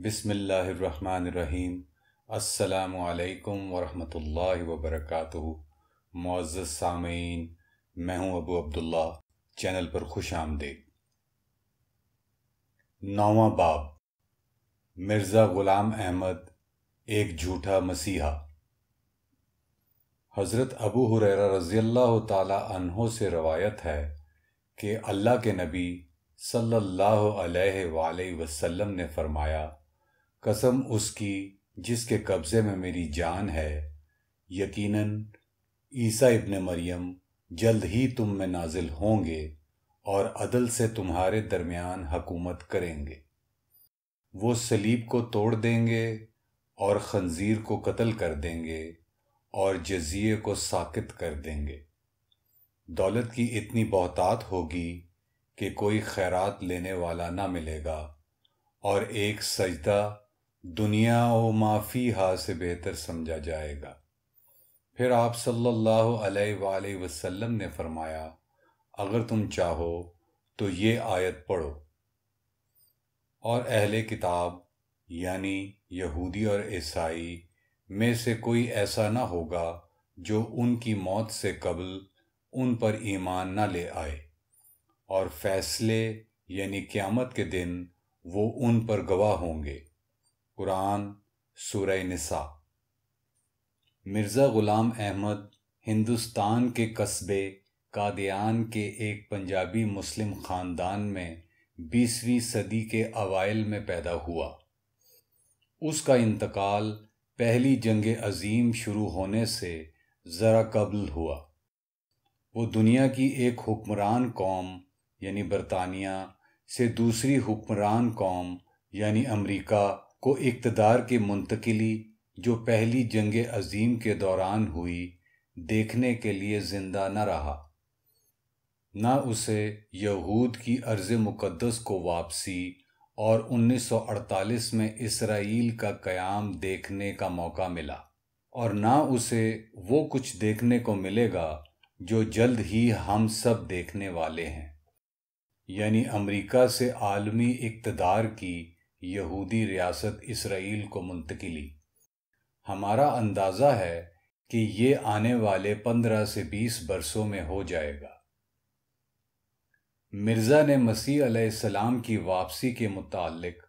بسم اللہ الرحمن الرحیم۔ السلام علیکم ورحمۃ اللہ وبرکاتہ۔ معزز سامعین، میں ہوں ابو عبداللہ، چینل پر خوش آمدید۔ 9واں باب، مرزا غلام احمد ایک جھوٹا مسیحا۔ حضرت ابو ہریرہ رضی اللہ تعالی عنہ سے روایت ہے کہ اللہ کے نبی صلی اللہ علیہ وآلہ وسلم نے فرمایا، قسم اس کی جس کے قبضے میں میری جان ہے، یقیناً عیسیٰ ابن مریم جلد ہی تم میں نازل ہوں گے اور عدل سے تمہارے درمیان حکومت کریں گے۔ وہ صلیب کو توڑ دیں گے اور خنزیر کو قتل کر دیں گے اور جزیے کو ساقط کر دیں گے۔ دولت کی اتنی بہتات ہوگی کہ کوئی خیرات لینے والا نہ ملے گا، اور ایک سجدہ دنیا و ما فیہا سے بہتر سمجھا جائے گا۔ پھر آپ صلی اللہ علیہ وآلہ وسلم نے فرمایا، اگر تم چاہو تو یہ آیت پڑھو، اور اہل کتاب یعنی یہودی اور عیسائی میں سے کوئی ایسا نہ ہوگا جو ان کی موت سے قبل ان پر ایمان نہ لے آئے، اور فیصلے یعنی قیامت کے دن وہ ان پر گواہ ہوں گے۔ قرآن سورہ نساء۔ مرزا غلام احمد ہندوستان کے قصبے قادیان کے ایک پنجابی مسلم خاندان میں 20ویں صدی کے اوائل میں پیدا ہوا۔ اس کا انتقال پہلی جنگ عظیم شروع ہونے سے ذرا قبل ہوا۔ وہ دنیا کی ایک حکمران قوم یعنی برطانیہ سے دوسری حکمران قوم یعنی امریکہ کو اقتدار کی منتقلی جو پہلی جنگ عظیم کے دوران ہوئی دیکھنے کے لیے زندہ نہ رہا، نہ اسے یہود کی ارض مقدس کو واپسی اور 1948 میں اسرائیل کا قیام دیکھنے کا موقع ملا، اور نہ اسے وہ کچھ دیکھنے کو ملے گا جو جلد ہی ہم سب دیکھنے والے ہیں، یعنی امریکہ سے عالمی اقتدار کی یہودی ریاست اسرائیل کو منتقلی۔ ہمارا اندازہ ہے کہ یہ آنے والے 15 سے 20 برسوں میں ہو جائے گا۔ مرزا نے مسیح علیہ السلام کی واپسی کے متعلق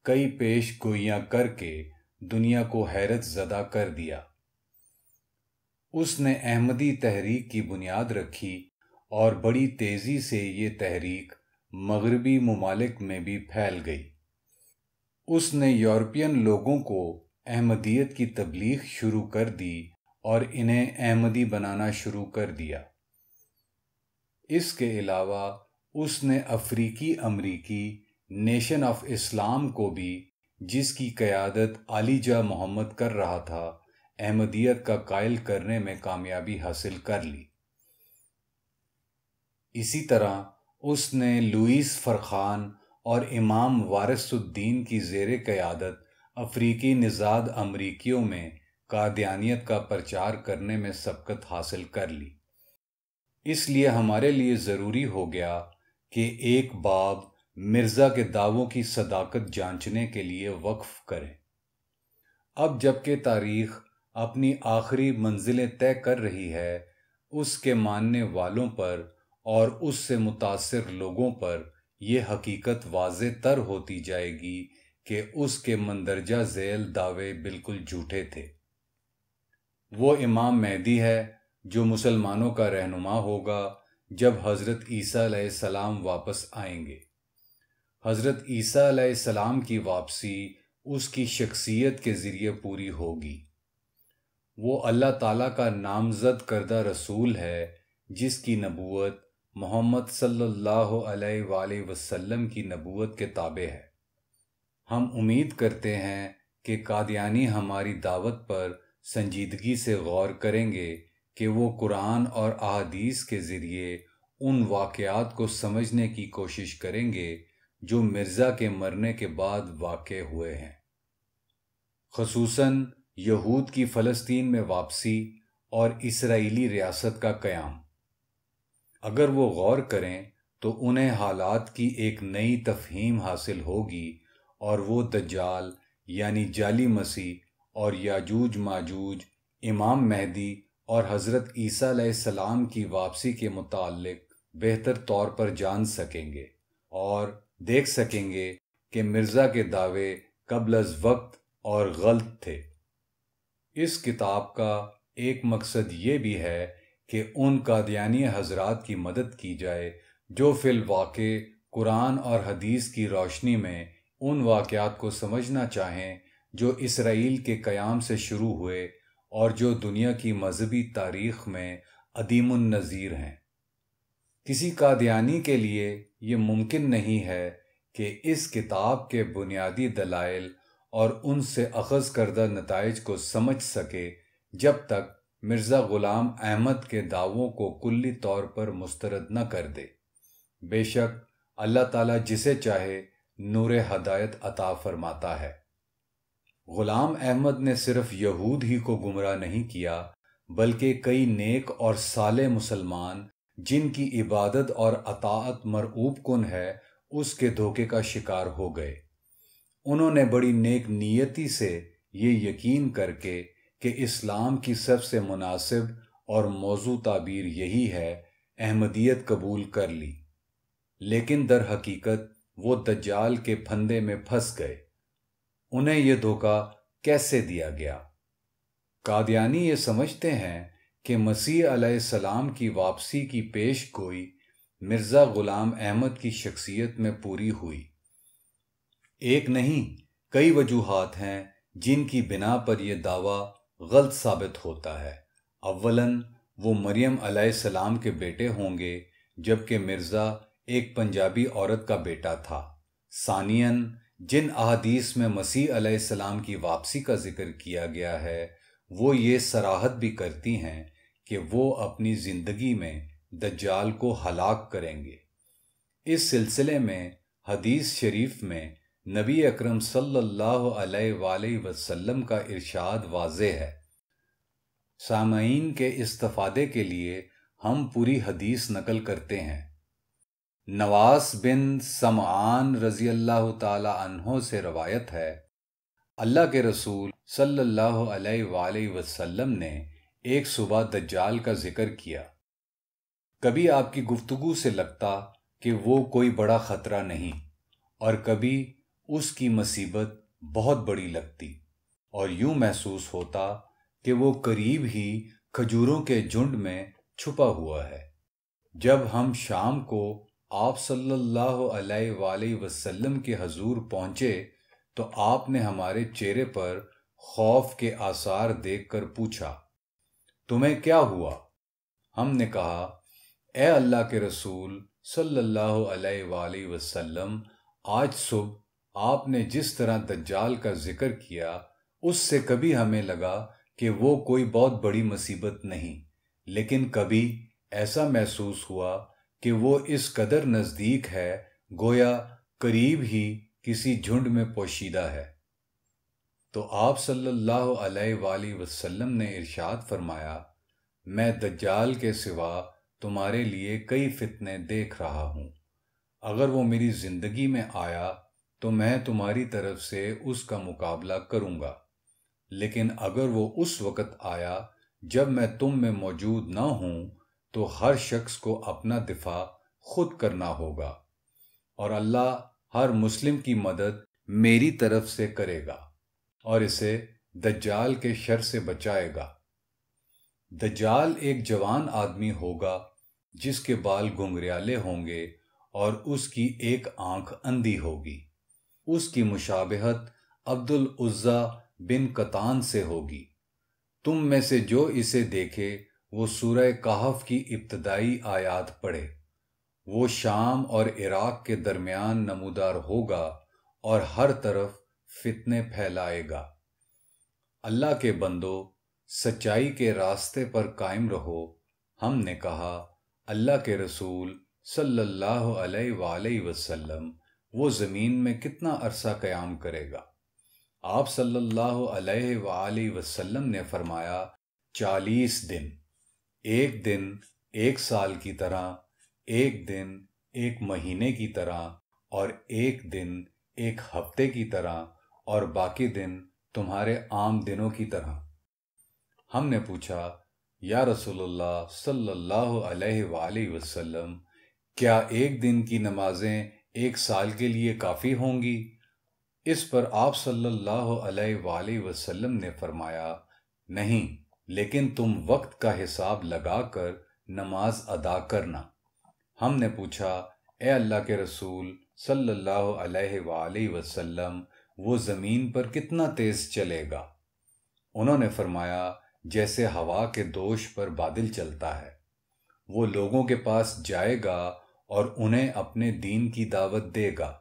کئی پیش گوئیاں کر کے دنیا کو حیرت زدہ کر دیا۔ اس نے احمدی تحریک کی بنیاد رکھی اور بڑی تیزی سے یہ تحریک مغربی ممالک میں بھی پھیل گئی۔ اس نے یورپین لوگوں کو احمدیت کی تبلیغ شروع کر دی اور انہیں احمدی بنانا شروع کر دیا۔ اس کے علاوہ اس نے افریقی امریکی نیشن آف اسلام کو بھی، جس کی قیادت علی جاہ محمد کر رہا تھا، احمدیت کا قائل کرنے میں کامیابی حاصل کر لی۔ اسی طرح اس نے لوئیس فرخان اور امام وارث الدین کی زیر قیادت افریقی نژاد امریکیوں میں قادیانیت کا پرچار کرنے میں سبقت حاصل کر لی۔ اس لیے ہمارے لیے ضروری ہو گیا کہ ایک باب مرزا کے دعووں کی صداقت جانچنے کے لیے وقف کریں۔ اب جبکہ تاریخ اپنی آخری منزلیں طے کر رہی ہے، اس کے ماننے والوں پر اور اس سے متاثر لوگوں پر یہ حقیقت واضح تر ہوتی جائے گی کہ اس کے مندرجہ ذیل دعوے بالکل جھوٹے تھے۔ وہ امام مہدی ہے جو مسلمانوں کا رہنما ہوگا جب حضرت عیسیٰ علیہ السلام واپس آئیں گے۔ حضرت عیسیٰ علیہ السلام کی واپسی اس کی شخصیت کے ذریعے پوری ہوگی۔ وہ اللہ تعالیٰ کا نامزد کردہ رسول ہے جس کی نبوت محمد صلی اللہ علیہ وآلہ وسلم کی نبوت کے تابع ہے۔ ہم امید کرتے ہیں کہ قادیانی ہماری دعوت پر سنجیدگی سے غور کریں گے کہ وہ قرآن اور احادیث کے ذریعے ان واقعات کو سمجھنے کی کوشش کریں گے جو مرزا کے مرنے کے بعد واقع ہوئے ہیں، خصوصاً یہود کی فلسطین میں واپسی اور اسرائیلی ریاست کا قیام۔ اگر وہ غور کریں تو انہیں حالات کی ایک نئی تفہیم حاصل ہوگی اور وہ دجال یعنی جعلی مسیح اور یاجوج ماجوج، امام مہدی اور حضرت عیسیٰ علیہ السلام کی واپسی کے متعلق بہتر طور پر جان سکیں گے اور دیکھ سکیں گے کہ مرزا کے دعوے قبل از وقت اور غلط تھے۔ اس کتاب کا ایک مقصد یہ بھی ہے کہ ان قادیانی حضرات کی مدد کی جائے جو فی الواقع قرآن اور حدیث کی روشنی میں ان واقعات کو سمجھنا چاہیں جو اسرائیل کے قیام سے شروع ہوئے اور جو دنیا کی مذہبی تاریخ میں عدیم النظیر ہیں۔ کسی قادیانی کے لیے یہ ممکن نہیں ہے کہ اس کتاب کے بنیادی دلائل اور ان سے اخذ کردہ نتائج کو سمجھ سکے جب تک مرزا غلام احمد کے دعووں کو کلی طور پر مسترد نہ کر دے۔ بے شک اللہ تعالیٰ جسے چاہے نور ہدایت عطا فرماتا ہے۔ غلام احمد نے صرف یہود ہی کو گمراہ نہیں کیا بلکہ کئی نیک اور صالح مسلمان جن کی عبادت اور اطاعت مرعوب کن ہے اس کے دھوکے کا شکار ہو گئے۔ انہوں نے بڑی نیک نیتی سے یہ یقین کر کے کہ اسلام کی سب سے مناسب اور موزوں تعبیر یہی ہے، احمدیت قبول کر لی، لیکن در حقیقت وہ دجال کے پھندے میں پھنس گئے۔ انہیں یہ دھوکہ کیسے دیا گیا؟ قادیانی یہ سمجھتے ہیں کہ مسیح علیہ السلام کی واپسی کی پیش گوئی مرزا غلام احمد کی شخصیت میں پوری ہوئی۔ ایک نہیں کئی وجوہات ہیں جن کی بنا پر یہ دعویٰ غلط ثابت ہوتا ہے۔ اولاً وہ مریم علیہ السلام کے بیٹے ہوں گے جبکہ مرزا ایک پنجابی عورت کا بیٹا تھا۔ ثانیاً جن احادیث میں مسیح علیہ السلام کی واپسی کا ذکر کیا گیا ہے وہ یہ صراحت بھی کرتی ہیں کہ وہ اپنی زندگی میں دجال کو ہلاک کریں گے۔ اس سلسلے میں حدیث شریف میں نبی اکرم صلی اللہ علیہ وآلہ وسلم کا ارشاد واضح ہے۔ سامعین کے استفادے کے لیے ہم پوری حدیث نقل کرتے ہیں۔ نواس بن سمعان رضی اللہ تعالی عنہ سے روایت ہے، اللہ کے رسول صلی اللہ علیہ وآلہ وسلم نے ایک صبح دجال کا ذکر کیا۔ کبھی آپ کی گفتگو سے لگتا کہ وہ کوئی بڑا خطرہ نہیں اور کبھی اس کی مصیبت بہت بڑی لگتی اور یوں محسوس ہوتا کہ وہ قریب ہی کھجوروں کے جھنڈ میں چھپا ہوا ہے۔ جب ہم شام کو آپ صلی اللہ علیہ وآلہ وسلم کے حضور پہنچے تو آپ نے ہمارے چہرے پر خوف کے آثار دیکھ کر پوچھا، تمہیں کیا ہوا؟ ہم نے کہا، اے اللہ کے رسول صلی اللہ علیہ وآلہ وسلم، آج صبح آپ نے جس طرح دجال کا ذکر کیا اس سے کبھی ہمیں لگا کہ وہ کوئی بہت بڑی مصیبت نہیں، لیکن کبھی ایسا محسوس ہوا کہ وہ اس قدر نزدیک ہے گویا قریب ہی کسی جھنڈ میں پوشیدہ ہے۔ تو آپ صلی اللہ علیہ وآلہ وسلم نے ارشاد فرمایا، میں دجال کے سوا تمہارے لیے کئی فتنے دیکھ رہا ہوں، اگر وہ میری زندگی میں آیا تو میں تمہاری طرف سے اس کا مقابلہ کروں گا، لیکن اگر وہ اس وقت آیا جب میں تم میں موجود نہ ہوں تو ہر شخص کو اپنا دفاع خود کرنا ہوگا، اور اللہ ہر مسلم کی مدد میری طرف سے کرے گا اور اسے دجال کے شر سے بچائے گا۔ دجال ایک جوان آدمی ہوگا جس کے بال گھنگریالے ہوں گے اور اس کی ایک آنکھ اندھی ہوگی۔ اس کی مشابہت عبد العزیٰ بن قطان سے ہوگی۔ تم میں سے جو اسے دیکھے وہ سورہ کہف کی ابتدائی آیات پڑھے۔ وہ شام اور عراق کے درمیان نمودار ہوگا اور ہر طرف فتنے پھیلائے گا۔ اللہ کے بندو، سچائی کے راستے پر قائم رہو۔ ہم نے کہا، اللہ کے رسول صلی اللہ علیہ وآلہ وسلم وہ زمین میں کتنا عرصہ قیام کرے گا؟ آپ صلی اللہ علیہ وآلہ وسلم نے فرمایا، 40 دن، ایک دن ایک سال کی طرح، ایک دن ایک مہینے کی طرح اور ایک دن ایک ہفتے کی طرح اور باقی دن تمہارے عام دنوں کی طرح۔ ہم نے پوچھا یا رسول اللہ صلی اللہ علیہ وآلہ وسلم، کیا ایک دن کی نمازیں ایک سال کے لیے کافی ہوں گی؟ اس پر آپ صلی اللہ علیہ وآلہ وسلم نے فرمایا، نہیں، لیکن تم وقت کا حساب لگا کر نماز ادا کرنا۔ ہم نے پوچھا اے اللہ کے رسول صلی اللہ علیہ وآلہ وسلم، وہ زمین پر کتنا تیز چلے گا؟ انہوں نے فرمایا، جیسے ہوا کے دوش پر بادل چلتا ہے۔ وہ لوگوں کے پاس جائے گا اور انہیں اپنے دین کی دعوت دے گا۔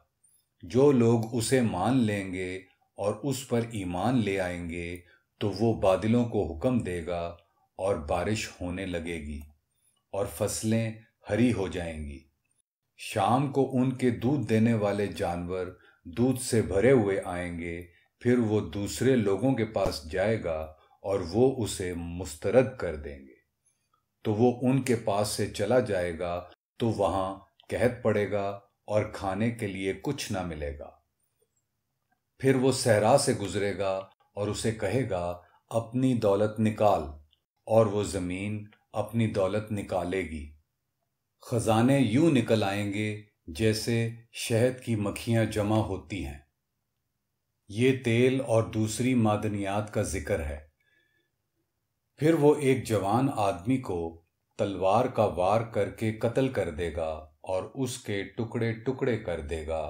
جو لوگ اسے مان لیں گے اور اس پر ایمان لے آئیں گے تو وہ بادلوں کو حکم دے گا اور بارش ہونے لگے گی اور فصلیں ہری ہو جائیں گی۔ شام کو ان کے دودھ دینے والے جانور دودھ سے بھرے ہوئے آئیں گے، پھر وہ دوسرے لوگوں کے پاس جائے گا اور وہ اسے مسترد کر دیں گے، تو وہ ان کے پاس سے چلا جائے گا تو وہاں قحط پڑے گا اور کھانے کے لیے کچھ نہ ملے گا۔ پھر وہ صحرا سے گزرے گا اور اسے کہے گا اپنی دولت نکال، اور وہ زمین اپنی دولت نکالے گی۔ خزانے یوں نکل آئیں گے جیسے شہد کی مکھیاں جمع ہوتی ہیں۔ یہ تیل اور دوسری معدنیات کا ذکر ہے۔ پھر وہ ایک جوان آدمی کو تلوار کا وار کر کے قتل کر دے گا اور اس کے ٹکڑے ٹکڑے کر دے گا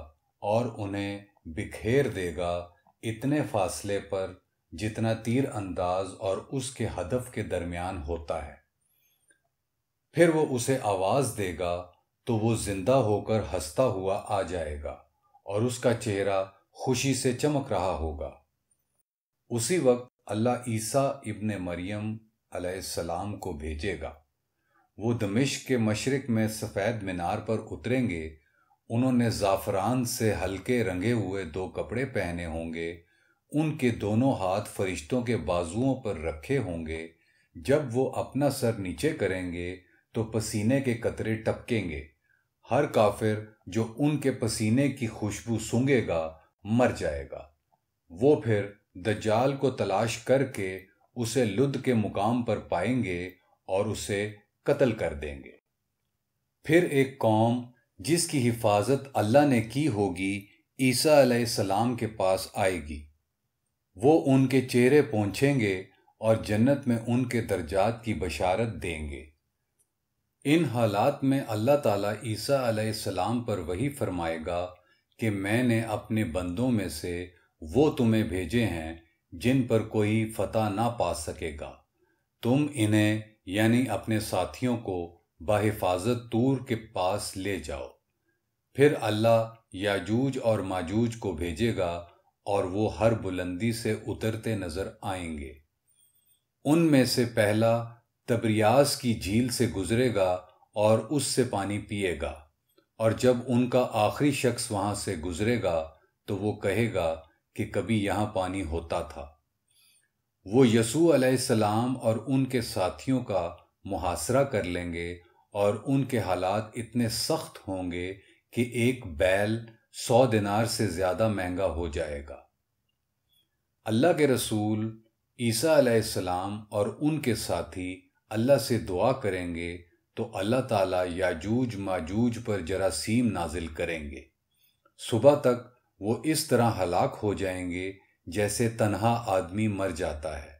اور انہیں بکھیر دے گا اتنے فاصلے پر جتنا تیر انداز اور اس کے ہدف کے درمیان ہوتا ہے۔ پھر وہ اسے آواز دے گا تو وہ زندہ ہو کر ہنستا ہوا آ جائے گا اور اس کا چہرہ خوشی سے چمک رہا ہوگا۔ اسی وقت اللہ عیسیٰ ابن مریم علیہ السلام کو بھیجے گا۔ وہ دمشق کے مشرق میں سفید مینار پر اتریں گے۔ انہوں نے زعفران سے ہلکے رنگے ہوئے 2 کپڑے پہنے ہوں گے۔ ان کے دونوں ہاتھ فرشتوں کے بازوؤں پر رکھے ہوں گے۔ جب وہ اپنا سر نیچے کریں گے تو پسینے کے قطرے ٹپکیں گے۔ ہر کافر جو ان کے پسینے کی خوشبو سونگھے گا مر جائے گا۔ وہ پھر دجال کو تلاش کر کے اسے لد کے مقام پر پائیں گے اور اسے قتل کر دیں گے۔ پھر ایک قوم جس کی حفاظت اللہ نے کی ہوگی عیسیٰ علیہ السلام کے پاس آئے گی۔ وہ ان کے چہرے پونچھیں گے اور جنت میں ان کے درجات کی بشارت دیں گے۔ ان حالات میں اللہ تعالیٰ عیسیٰ علیہ السلام پر وحی فرمائے گا کہ میں نے اپنے بندوں میں سے وہ تمہیں بھیجے ہیں جن پر کوئی فتح نہ پا سکے گا۔ تم انہیں یعنی اپنے ساتھیوں کو بحفاظت طور کے پاس لے جاؤ۔ پھر اللہ یاجوج اور ماجوج کو بھیجے گا اور وہ ہر بلندی سے اترتے نظر آئیں گے۔ ان میں سے پہلا تبریاس کی جھیل سے گزرے گا اور اس سے پانی پیے گا، اور جب ان کا آخری شخص وہاں سے گزرے گا تو وہ کہے گا کہ کبھی یہاں پانی ہوتا تھا۔ وہ یسوع علیہ السلام اور ان کے ساتھیوں کا محاصرہ کر لیں گے اور ان کے حالات اتنے سخت ہوں گے کہ ایک بیل 100 دینار سے زیادہ مہنگا ہو جائے گا۔ اللہ کے رسول عیسیٰ علیہ السلام اور ان کے ساتھی اللہ سے دعا کریں گے تو اللہ تعالیٰ یاجوج ماجوج پر جراثیم نازل کریں گے۔ صبح تک وہ اس طرح ہلاک ہو جائیں گے جیسے تنہا آدمی مر جاتا ہے۔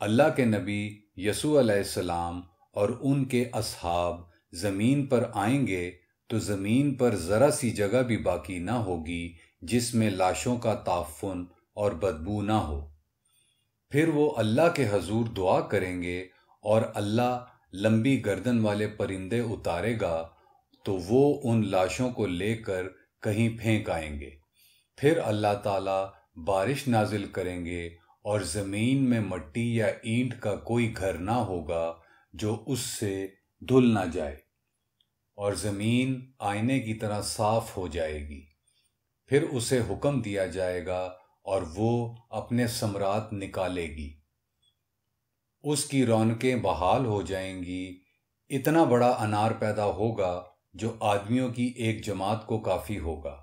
اللہ کے نبی یسوع علیہ السلام اور ان کے اصحاب زمین پر آئیں گے تو زمین پر ذرا سی جگہ بھی باقی نہ ہوگی جس میں لاشوں کا تعفن اور بدبو نہ ہو۔ پھر وہ اللہ کے حضور دعا کریں گے اور اللہ لمبی گردن والے پرندے اتارے گا تو وہ ان لاشوں کو لے کر کہیں پھینک آئیں گے۔ پھر اللہ تعالیٰ بارش نازل کریں گے اور زمین میں مٹی یا اینٹ کا کوئی گھر نہ ہوگا جو اس سے دھل نہ جائے، اور زمین آئینے کی طرح صاف ہو جائے گی۔ پھر اسے حکم دیا جائے گا اور وہ اپنے ثمرات نکالے گی۔ اس کی رونقیں بحال ہو جائیں گی۔ اتنا بڑا انار پیدا ہوگا جو آدمیوں کی ایک جماعت کو کافی ہوگا۔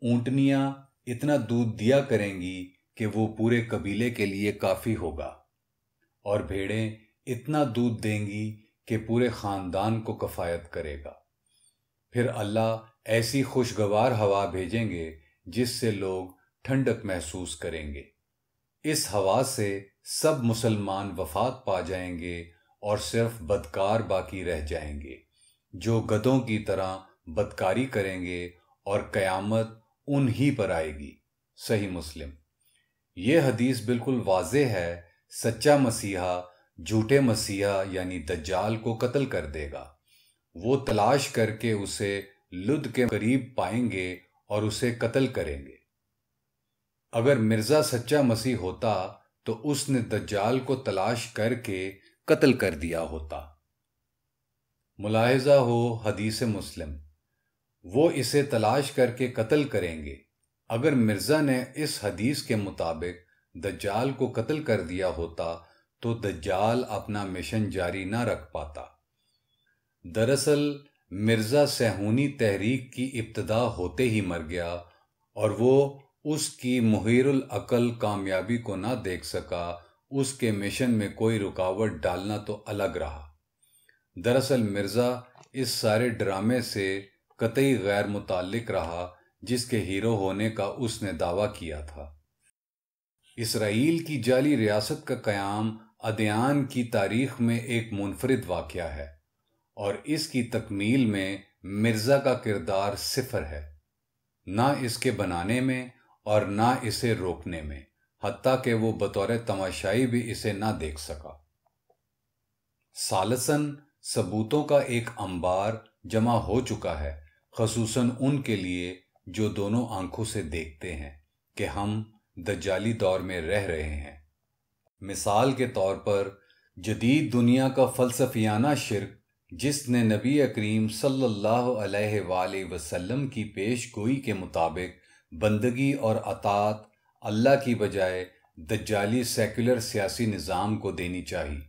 اونٹنیاں اتنا دودھ دیا کریں گی کہ وہ پورے قبیلے کے لیے کافی ہوگا، اور بھیڑیں اتنا دودھ دیں گی کہ پورے خاندان کو کفایت کرے گا۔ پھر اللہ ایسی خوشگوار ہوا بھیجیں گے جس سے لوگ ٹھنڈک محسوس کریں گے۔ اس ہوا سے سب مسلمان وفات پا جائیں گے اور صرف بدکار باقی رہ جائیں گے، جو گدھوں کی طرح بدکاری کریں گے، اور قیامت انہی پر آئے گی۔ صحیح مسلم۔ یہ حدیث بالکل واضح ہے، سچا مسیحا جھوٹے مسیحا یعنی دجال کو قتل کر دے گا۔ وہ تلاش کر کے اسے لد کے قریب پائیں گے اور اسے قتل کریں گے۔ اگر مرزا سچا مسیح ہوتا تو اس نے دجال کو تلاش کر کے قتل کر دیا ہوتا۔ ملاحظہ ہو حدیث مسلم، وہ اسے تلاش کر کے قتل کریں گے۔ اگر مرزا نے اس حدیث کے مطابق دجال کو قتل کر دیا ہوتا تو دجال اپنا مشن جاری نہ رکھ پاتا۔ دراصل مرزا صہیونی تحریک کی ابتدا ہوتے ہی مر گیا، اور وہ اس کی محیر العقل کامیابی کو نہ دیکھ سکا۔ اس کے مشن میں کوئی رکاوٹ ڈالنا تو الگ رہا۔ دراصل مرزا اس سارے ڈرامے سے قطعی غیر متعلق رہا جس کے ہیرو ہونے کا اس نے دعویٰ کیا تھا۔ اسرائیل کی جعلی ریاست کا قیام ادیان کی تاریخ میں ایک منفرد واقعہ ہے، اور اس کی تکمیل میں مرزا کا کردار صفر ہے، نہ اس کے بنانے میں اور نہ اسے روکنے میں، حتیٰ کہ وہ بطور تماشائی بھی اسے نہ دیکھ سکا۔ ثالثاً ثبوتوں کا ایک انبار جمع ہو چکا ہے، خصوصاً ان کے لیے جو دونوں آنکھوں سے دیکھتے ہیں کہ ہم دجالی دور میں رہ رہے ہیں۔ مثال کے طور پر جدید دنیا کا فلسفیانہ شرک، جس نے نبی کریم صلی اللہ علیہ وآلہ وسلم کی پیش گوئی کے مطابق بندگی اور اطاعت اللہ کی بجائے دجالی سیکولر سیاسی نظام کو دینی چاہیے۔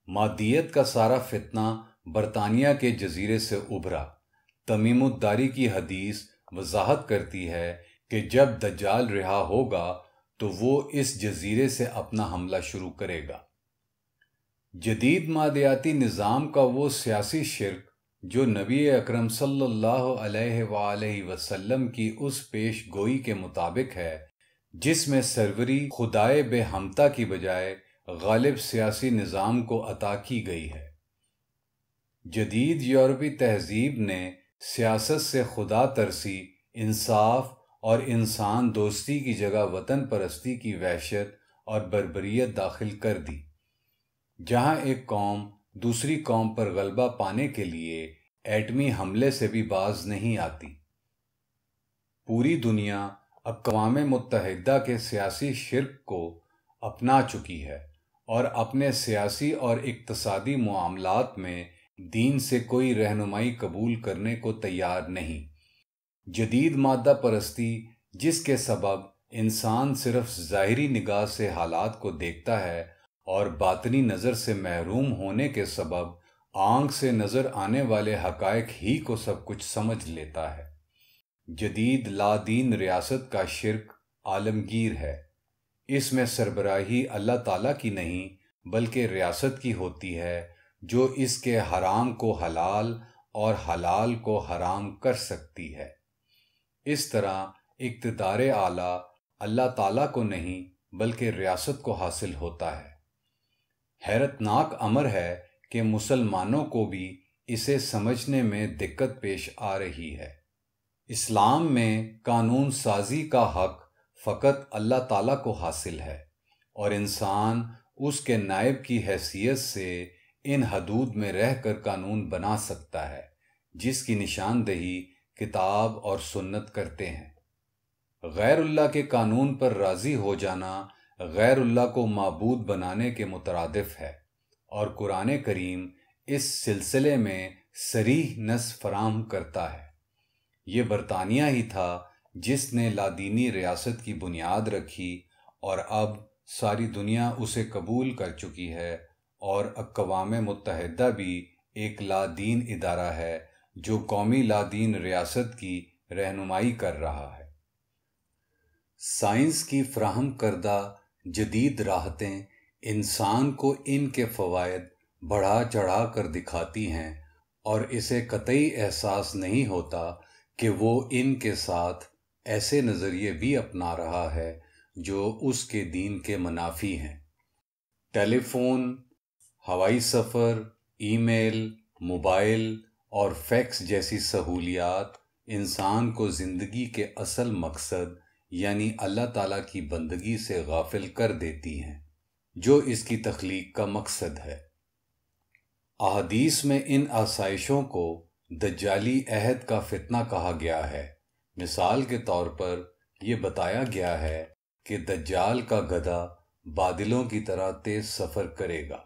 مادیت کا سارا فتنہ برطانیہ کے جزیرے سے ابھرا۔ تمیم الداری کی حدیث وضاحت کرتی ہے کہ جب دجال رہا ہوگا تو وہ اس جزیرے سے اپنا حملہ شروع کرے گا۔ جدید مادیاتی نظام کا وہ سیاسی شرک جو نبی اکرم صلی اللہ علیہ وآلہ وسلم کی اس پیش گوئی کے مطابق ہے، جس میں سروری خدائے بے ہمتا کی بجائے غالب سیاسی نظام کو عطا کی گئی ہے۔ جدید یورپی تہذیب نے سیاست سے خدا ترسی، انصاف اور انسان دوستی کی جگہ وطن پرستی کی وحشت اور بربریت داخل کر دی، جہاں ایک قوم دوسری قوم پر غلبہ پانے کے لیے ایٹمی حملے سے بھی باز نہیں آتی۔ پوری دنیا اقوام متحدہ کے سیاسی شرک کو اپنا چکی ہے اور اپنے سیاسی اور اقتصادی معاملات میں دین سے کوئی رہنمائی قبول کرنے کو تیار نہیں۔ جدید مادہ پرستی، جس کے سبب انسان صرف ظاہری نگاہ سے حالات کو دیکھتا ہے اور باطنی نظر سے محروم ہونے کے سبب آنکھ سے نظر آنے والے حقائق ہی کو سب کچھ سمجھ لیتا ہے۔ جدید لا دین ریاست کا شرک عالمگیر ہے۔ اس میں سربراہی اللہ تعالیٰ کی نہیں بلکہ ریاست کی ہوتی ہے، جو اس کے حرام کو حلال اور حلال کو حرام کر سکتی ہے۔ اس طرح اقتدار اعلیٰ اللہ تعالیٰ کو نہیں بلکہ ریاست کو حاصل ہوتا ہے۔ حیرت ناک امر ہے کہ مسلمانوں کو بھی اسے سمجھنے میں دقت پیش آ رہی ہے۔ اسلام میں قانون سازی کا حق فقط اللہ تعالیٰ کو حاصل ہے، اور انسان اس کے نائب کی حیثیت سے ان حدود میں رہ کر قانون بنا سکتا ہے جس کی نشاندہی کتاب اور سنت کرتے ہیں۔ غیر اللہ کے قانون پر راضی ہو جانا غیر اللہ کو معبود بنانے کے مترادف ہے، اور قرآن کریم اس سلسلے میں صریح نص فراہم کرتا ہے۔ یہ برطانیہ ہی تھا جس نے لادینی ریاست کی بنیاد رکھی، اور اب ساری دنیا اسے قبول کر چکی ہے، اور اقوام متحدہ بھی ایک لادین ادارہ ہے جو قومی لادین ریاست کی رہنمائی کر رہا ہے۔ سائنس کی فراہم کردہ جدید راحتیں انسان کو ان کے فوائد بڑھا چڑھا کر دکھاتی ہیں اور اسے قطعی احساس نہیں ہوتا کہ وہ ان کے ساتھ ایسے نظریے بھی اپنا رہا ہے جو اس کے دین کے منافی ہیں۔ ٹیلی فون، ہوائی سفر، ای میل، موبائل اور فیکس جیسی سہولیات انسان کو زندگی کے اصل مقصد یعنی اللہ تعالیٰ کی بندگی سے غافل کر دیتی ہیں، جو اس کی تخلیق کا مقصد ہے۔ احادیث میں ان آسائشوں کو دجالی عہد کا فتنہ کہا گیا ہے۔ مثال کے طور پر یہ بتایا گیا ہے کہ دجال کا گدھا بادلوں کی طرح تیز سفر کرے گا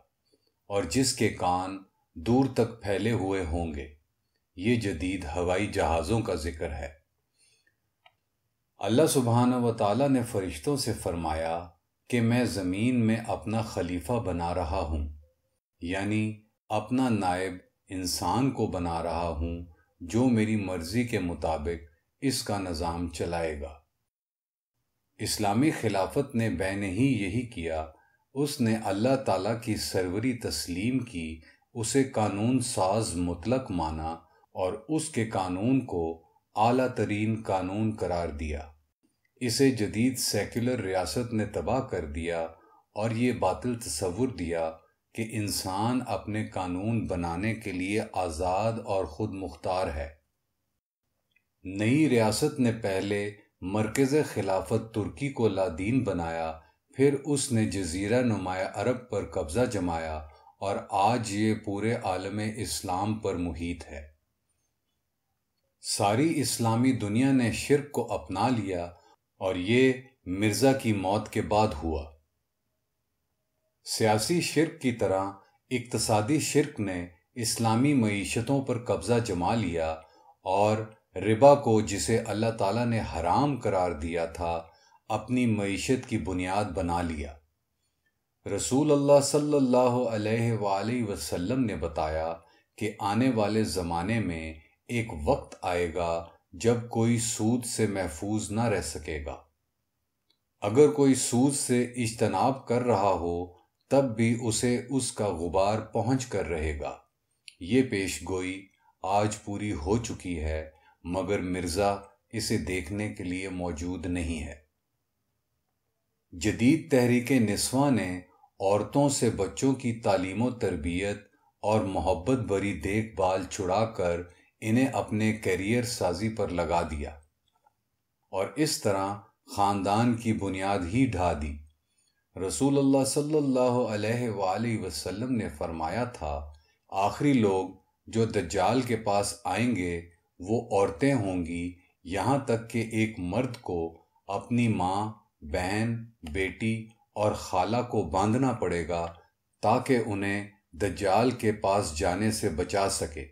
اور جس کے کان دور تک پھیلے ہوئے ہوں گے۔ یہ جدید ہوائی جہازوں کا ذکر ہے۔ اللہ سبحانہ و تعالیٰ نے فرشتوں سے فرمایا کہ میں زمین میں اپنا خلیفہ بنا رہا ہوں، یعنی اپنا نائب انسان کو بنا رہا ہوں جو میری مرضی کے مطابق اس کا نظام چلائے گا۔ اسلامی خلافت نے بین ہی یہی کیا۔ اس نے اللہ تعالیٰ کی سروری تسلیم کی، اسے قانون ساز مطلق مانا اور اس کے قانون کو اعلیٰ ترین قانون قرار دیا۔ اسے جدید سیکولر ریاست نے تباہ کر دیا اور یہ باطل تصور دیا کہ انسان اپنے قانون بنانے کے لیے آزاد اور خود مختار ہے۔ نئی ریاست نے پہلے مرکز خلافت ترکی کو لادین بنایا، پھر اس نے جزیرہ نمایاں عرب پر قبضہ جمایا اور آج یہ پورے عالم اسلام پر محیط ہے۔ ساری اسلامی دنیا نے شرک کو اپنا لیا اور یہ مرزا کی موت کے بعد ہوا۔ سیاسی شرک کی طرح اقتصادی شرک نے اسلامی معیشتوں پر قبضہ جما لیا اور ربا کو، جسے اللہ تعالیٰ نے حرام قرار دیا تھا، اپنی معیشت کی بنیاد بنا لیا۔ رسول اللہ صلی اللہ علیہ وآلہ وسلم نے بتایا کہ آنے والے زمانے میں ایک وقت آئے گا جب کوئی سود سے محفوظ نہ رہ سکے گا۔ اگر کوئی سود سے اجتناب کر رہا ہو تب بھی اسے اس کا غبار پہنچ کر رہے گا۔ یہ پیش گوئی آج پوری ہو چکی ہے، مگر مرزا اسے دیکھنے کے لیے موجود نہیں ہے۔ جدید تحریک نسواں نے عورتوں سے بچوں کی تعلیم و تربیت اور محبت بھری دیکھ بھال چھڑا کر انہیں اپنے کیریئر سازی پر لگا دیا اور اس طرح خاندان کی بنیاد ہی ڈھا دی۔ رسول اللہ صلی اللہ علیہ وآلہ وسلم نے فرمایا تھا، آخری لوگ جو دجال کے پاس آئیں گے وہ عورتیں ہوں گی، یہاں تک کہ ایک مرد کو اپنی ماں، بہن، بیٹی اور خالہ کو باندھنا پڑے گا تاکہ انہیں دجال کے پاس جانے سے بچا سکے۔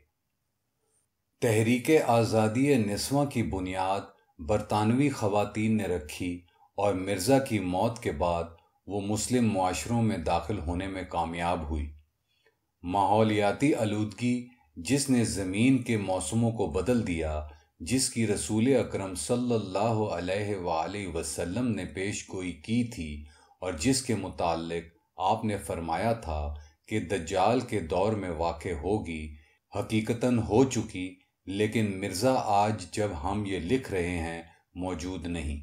تحریک آزادی نسواں کی بنیاد برطانوی خواتین نے رکھی اور مرزا کی موت کے بعد وہ مسلم معاشروں میں داخل ہونے میں کامیاب ہوئی۔ ماحولیاتی آلودگی جس نے زمین کے موسموں کو بدل دیا، جس کی رسول اکرم صلی اللہ علیہ وآلہ وسلم نے پیش گوئی کی تھی اور جس کے متعلق آپ نے فرمایا تھا کہ دجال کے دور میں واقع ہوگی، حقیقتاً ہو چکی، لیکن مرزا آج جب ہم یہ لکھ رہے ہیں موجود نہیں۔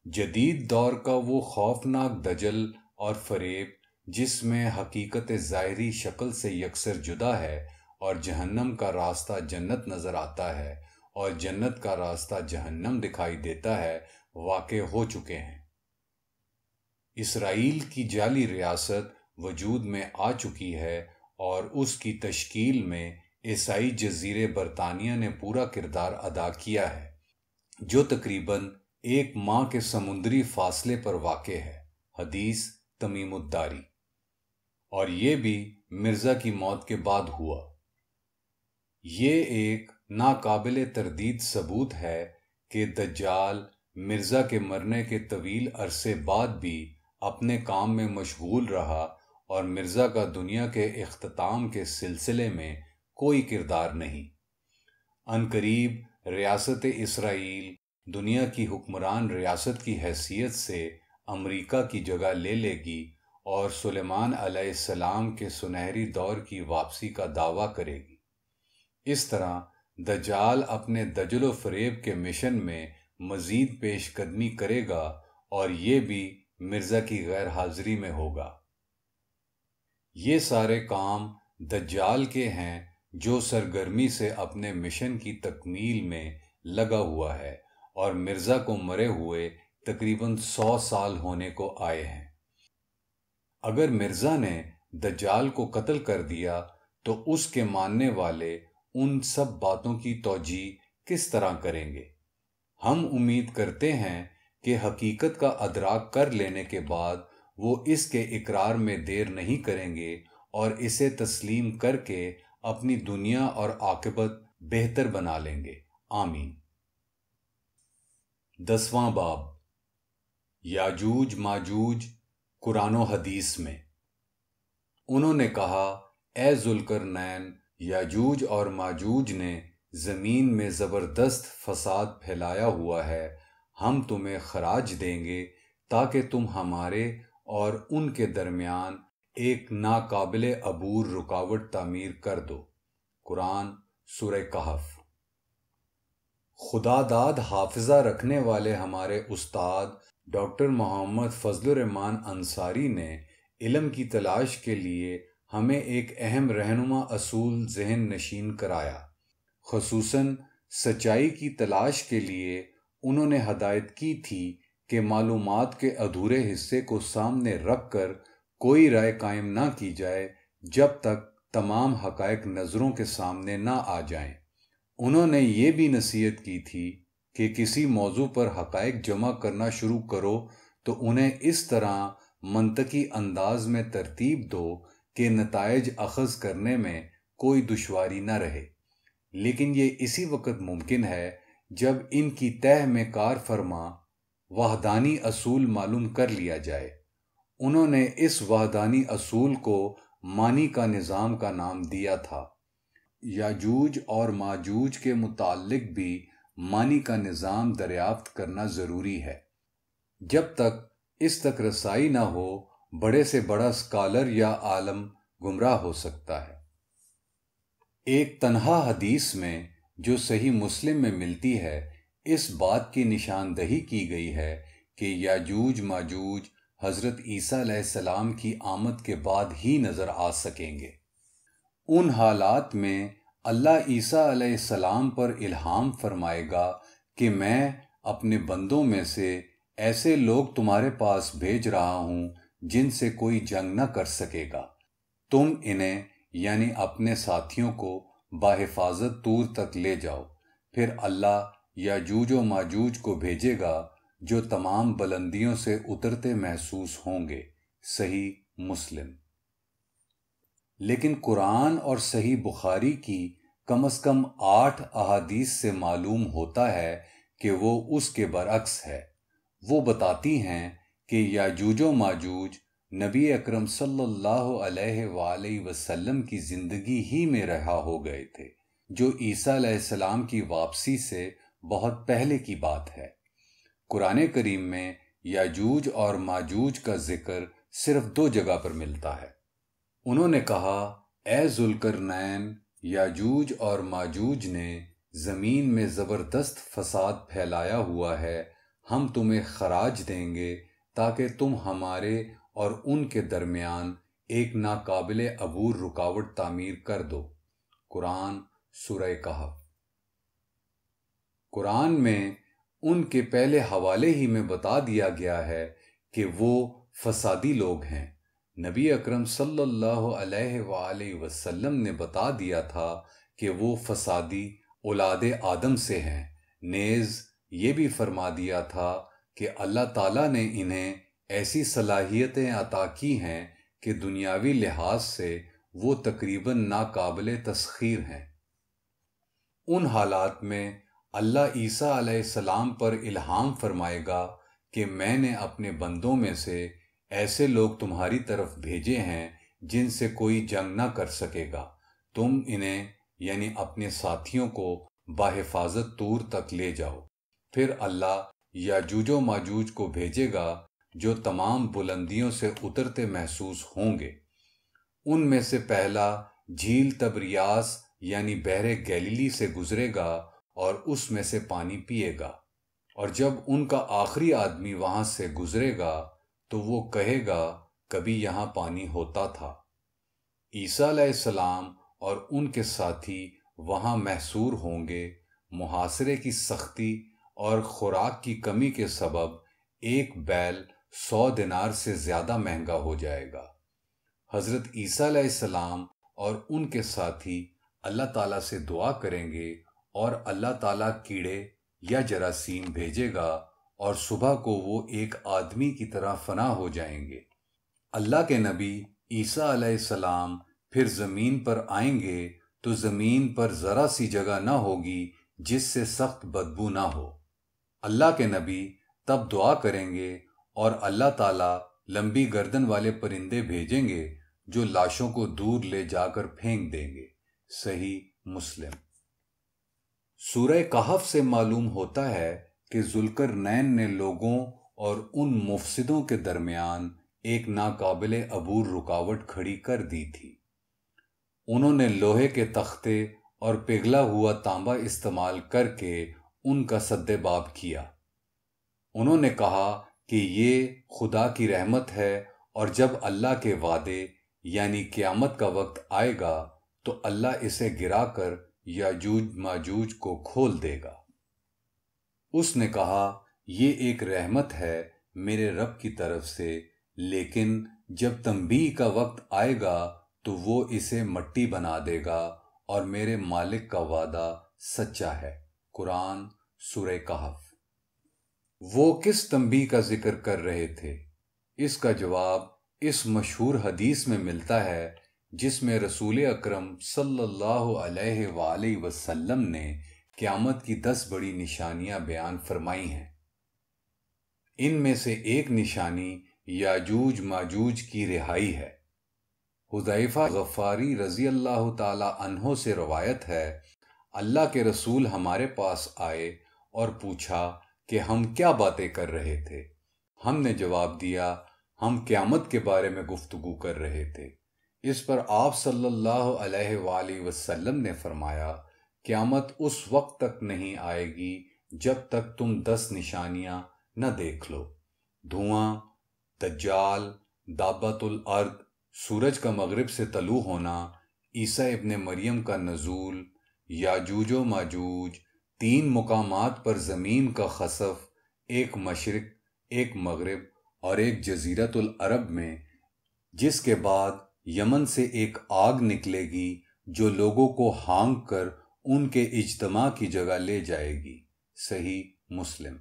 جدید دور کا وہ خوفناک دجل اور فریب جس میں حقیقت ظاہری شکل سے یکسر جدا ہے اور جہنم کا راستہ جنت نظر آتا ہے اور جنت کا راستہ جہنم دکھائی دیتا ہے، واقع ہو چکے ہیں۔ اسرائیل کی جعلی ریاست وجود میں آ چکی ہے اور اس کی تشکیل میں عیسائی جزیرے برطانیہ نے پورا کردار ادا کیا ہے، جو تقریباً 1 ماہ کے سمندری فاصلے پر واقع ہے۔ حدیث تمیم الداری۔ اور یہ بھی مرزا کی موت کے بعد ہوا۔ یہ ایک ناقابل تردید ثبوت ہے کہ دجال مرزا کے مرنے کے طویل عرصے بعد بھی اپنے کام میں مشغول رہا اور مرزا کا دنیا کے اختتام کے سلسلے میں کوئی کردار نہیں۔ عنقریب ریاست اسرائیل دنیا کی حکمران ریاست کی حیثیت سے امریکہ کی جگہ لے لے گی اور سلیمان علیہ السلام کے سنہری دور کی واپسی کا دعویٰ کرے گی۔ اس طرح دجال اپنے دجل و فریب کے مشن میں مزید پیش قدمی کرے گا اور یہ بھی مرزا کی غیر حاضری میں ہوگا۔ یہ سارے کام دجال کے ہیں جو سرگرمی سے اپنے مشن کی تکمیل میں لگا ہوا ہے اور مرزا کو مرے ہوئے تقریباً 100 سال ہونے کو آئے ہیں۔ اگر مرزا نے دجال کو قتل کر دیا تو اس کے ماننے والے ان سب باتوں کی توجیہ کس طرح کریں گے؟ ہم امید کرتے ہیں کہ حقیقت کا ادراک کر لینے کے بعد وہ اس کے اقرار میں دیر نہیں کریں گے اور اسے تسلیم کر کے اپنی دنیا اور عاقبت بہتر بنا لیں گے۔ آمین۔ 10واں باب، یاجوج ماجوج قرآن و حدیث میں۔ انہوں نے کہا، اے ذوالقرنین، یاجوج اور ماجوج نے زمین میں زبردست فساد پھیلایا ہوا ہے، ہم تمہیں خراج دیں گے تاکہ تم ہمارے اور ان کے درمیان ایک ناقابل عبور رکاوٹ تعمیر کر دو۔ قرآن سورہ کہف۔ خدا داد حافظہ رکھنے والے ہمارے استاد ڈاکٹر محمد فضل الرحمن انصاری نے علم کی تلاش کے لیے ہمیں ایک اہم رہنما اصول ذہن نشین کرایا۔ خصوصاً سچائی کی تلاش کے لیے انہوں نے ہدایت کی تھی کہ معلومات کے ادھورے حصے کو سامنے رکھ کر کوئی رائے قائم نہ کی جائے جب تک تمام حقائق نظروں کے سامنے نہ آ جائیں۔ انہوں نے یہ بھی نصیحت کی تھی کہ کسی موضوع پر حقائق جمع کرنا شروع کرو تو انہیں اس طرح منطقی انداز میں ترتیب دو کہ نتائج اخذ کرنے میں کوئی دشواری نہ رہے، لیکن یہ اسی وقت ممکن ہے جب ان کی تہ میں کار فرما وحدانی اصول معلوم کر لیا جائے۔ انہوں نے اس وحدانی اصول کو معنی کا نظام کا نام دیا تھا۔ یاجوج اور ماجوج کے متعلق بھی معنی کا نظام دریافت کرنا ضروری ہے۔ جب تک اس تک رسائی نہ ہو، بڑے سے بڑا اسکالر یا عالم گمراہ ہو سکتا ہے۔ ایک تنہا حدیث میں جو صحیح مسلم میں ملتی ہے، اس بات کی نشاندہی کی گئی ہے کہ یاجوج ماجوج حضرت عیسیٰ علیہ السلام کی آمد کے بعد ہی نظر آ سکیں گے۔ ان حالات میں اللہ عیسیٰ علیہ السلام پر الہام فرمائے گا کہ میں اپنے بندوں میں سے ایسے لوگ تمہارے پاس بھیج رہا ہوں جن سے کوئی جنگ نہ کر سکے گا، تم انہیں یعنی اپنے ساتھیوں کو بحفاظت طور تک لے جاؤ، پھر اللہ یاجوج و ماجوج کو بھیجے گا جو تمام بلندیوں سے اترتے محسوس ہوں گے۔ صحیح مسلم۔ لیکن قرآن اور صحیح بخاری کی کم از کم 8 احادیث سے معلوم ہوتا ہے کہ وہ اس کے برعکس ہے۔ وہ بتاتی ہیں کہ یاجوج و ماجوج نبی اکرم صلی اللہ علیہ وآلہ وسلم کی زندگی ہی میں رہا ہو گئے تھے، جو عیسیٰ علیہ السلام کی واپسی سے بہت پہلے کی بات ہے۔ قرآن کریم میں یاجوج اور ماجوج کا ذکر صرف 2 جگہ پر ملتا ہے۔ انہوں نے کہا، اے ذوالقرنین، یاجوج اور ماجوج نے زمین میں زبردست فساد پھیلایا ہوا ہے، ہم تمہیں خراج دیں گے تاکہ تم ہمارے اور ان کے درمیان ایک ناقابل عبور رکاوٹ تعمیر کر دو۔ قرآن سورہ کہف۔ قرآن میں ان کے پہلے حوالے ہی میں بتا دیا گیا ہے کہ وہ فسادی لوگ ہیں۔ نبی اکرم صلی اللہ علیہ وآلہ وسلم نے بتا دیا تھا کہ وہ فسادی اولاد آدم سے ہیں، نیز یہ بھی فرما دیا تھا کہ اللہ تعالیٰ نے انہیں ایسی صلاحیتیں عطا کی ہیں کہ دنیاوی لحاظ سے وہ تقریباً ناقابل تسخیر ہیں۔ ان حالات میں اللہ عیسیٰ علیہ السلام پر الہام فرمائے گا کہ میں نے اپنے بندوں میں سے ایسے لوگ تمہاری طرف بھیجے ہیں جن سے کوئی جنگ نہ کر سکے گا، تم انہیں یعنی اپنے ساتھیوں کو بحفاظت طور تک لے جاؤ، پھر اللہ یاجوج و ماجوج کو بھیجے گا جو تمام بلندیوں سے اترتے محسوس ہوں گے۔ ان میں سے پہلا جھیل تبریاس یعنی بحر گلیلی سے گزرے گا اور اس میں سے پانی پیے گا، اور جب ان کا آخری آدمی وہاں سے گزرے گا تو وہ کہے گا کبھی یہاں پانی ہوتا تھا۔ عیسیٰ علیہ السلام اور ان کے ساتھی وہاں محصور ہوں گے۔ محاصرے کی سختی اور خوراک کی کمی کے سبب ایک بیل 100 دینار سے زیادہ مہنگا ہو جائے گا۔ حضرت عیسیٰ علیہ السلام اور ان کے ساتھی اللہ تعالیٰ سے دعا کریں گے اور اللہ تعالیٰ کیڑے یا جراثیم بھیجے گا اور صبح کو وہ ایک آدمی کی طرح فنا ہو جائیں گے۔ اللہ کے نبی عیسیٰ علیہ السلام پھر زمین پر آئیں گے تو زمین پر ذرا سی جگہ نہ ہوگی جس سے سخت بدبو نہ ہو۔ اللہ کے نبی تب دعا کریں گے اور اللہ تعالیٰ لمبی گردن والے پرندے بھیجیں گے جو لاشوں کو دور لے جا کر پھینک دیں گے۔ صحیح مسلم۔ سورہ کہف سے معلوم ہوتا ہے کہ ذوالقرنین نے لوگوں اور ان مفسدوں کے درمیان ایک ناقابل عبور رکاوٹ کھڑی کر دی تھی۔ انہوں نے لوہے کے تختے اور پگھلا ہوا تانبا استعمال کر کے ان کا سد باب کیا۔ انہوں نے کہا کہ یہ خدا کی رحمت ہے اور جب اللہ کے وعدے یعنی قیامت کا وقت آئے گا تو اللہ اسے گرا کر یاجوج ماجوج کو کھول دے گا۔ اس نے کہا یہ ایک رحمت ہے میرے رب کی طرف سے، لیکن جب تنبیہ کا وقت آئے گا تو وہ اسے مٹی بنا دے گا اور میرے مالک کا وعدہ سچا ہے۔ قرآن سورہ کہف۔ وہ کس تنبیہ کا ذکر کر رہے تھے؟ اس کا جواب اس مشہور حدیث میں ملتا ہے جس میں رسول اکرم صلی اللہ علیہ وآلہ وسلم نے قیامت کی 10 بڑی نشانیاں بیان فرمائی ہیں۔ ان میں سے ایک نشانی یاجوج ماجوج کی رہائی ہے۔ حذیفہ غفاری رضی اللہ تعالی عنہ سے روایت ہے، اللہ کے رسول ہمارے پاس آئے اور پوچھا کہ ہم کیا باتیں کر رہے تھے؟ ہم نے جواب دیا ہم قیامت کے بارے میں گفتگو کر رہے تھے۔ اس پر آپ صلی اللہ علیہ وآلہ وسلم نے فرمایا قیامت اس وقت تک نہیں آئے گی جب تک تم 10 نشانیاں نہ دیکھ لو: دھواں، دجال، دابۃ الارض، سورج کا مغرب سے طلوع ہونا، عیسیٰ ابن مریم کا نزول، یاجوج و ماجوج، 3 مقامات پر زمین کا خسف، ایک مشرق، ایک مغرب اور ایک جزیرۃ العرب میں، جس کے بعد یمن سے ایک آگ نکلے گی جو لوگوں کو ہانک کر ان کے اجتماع کی جگہ لے جائے گی۔ صحیح مسلم۔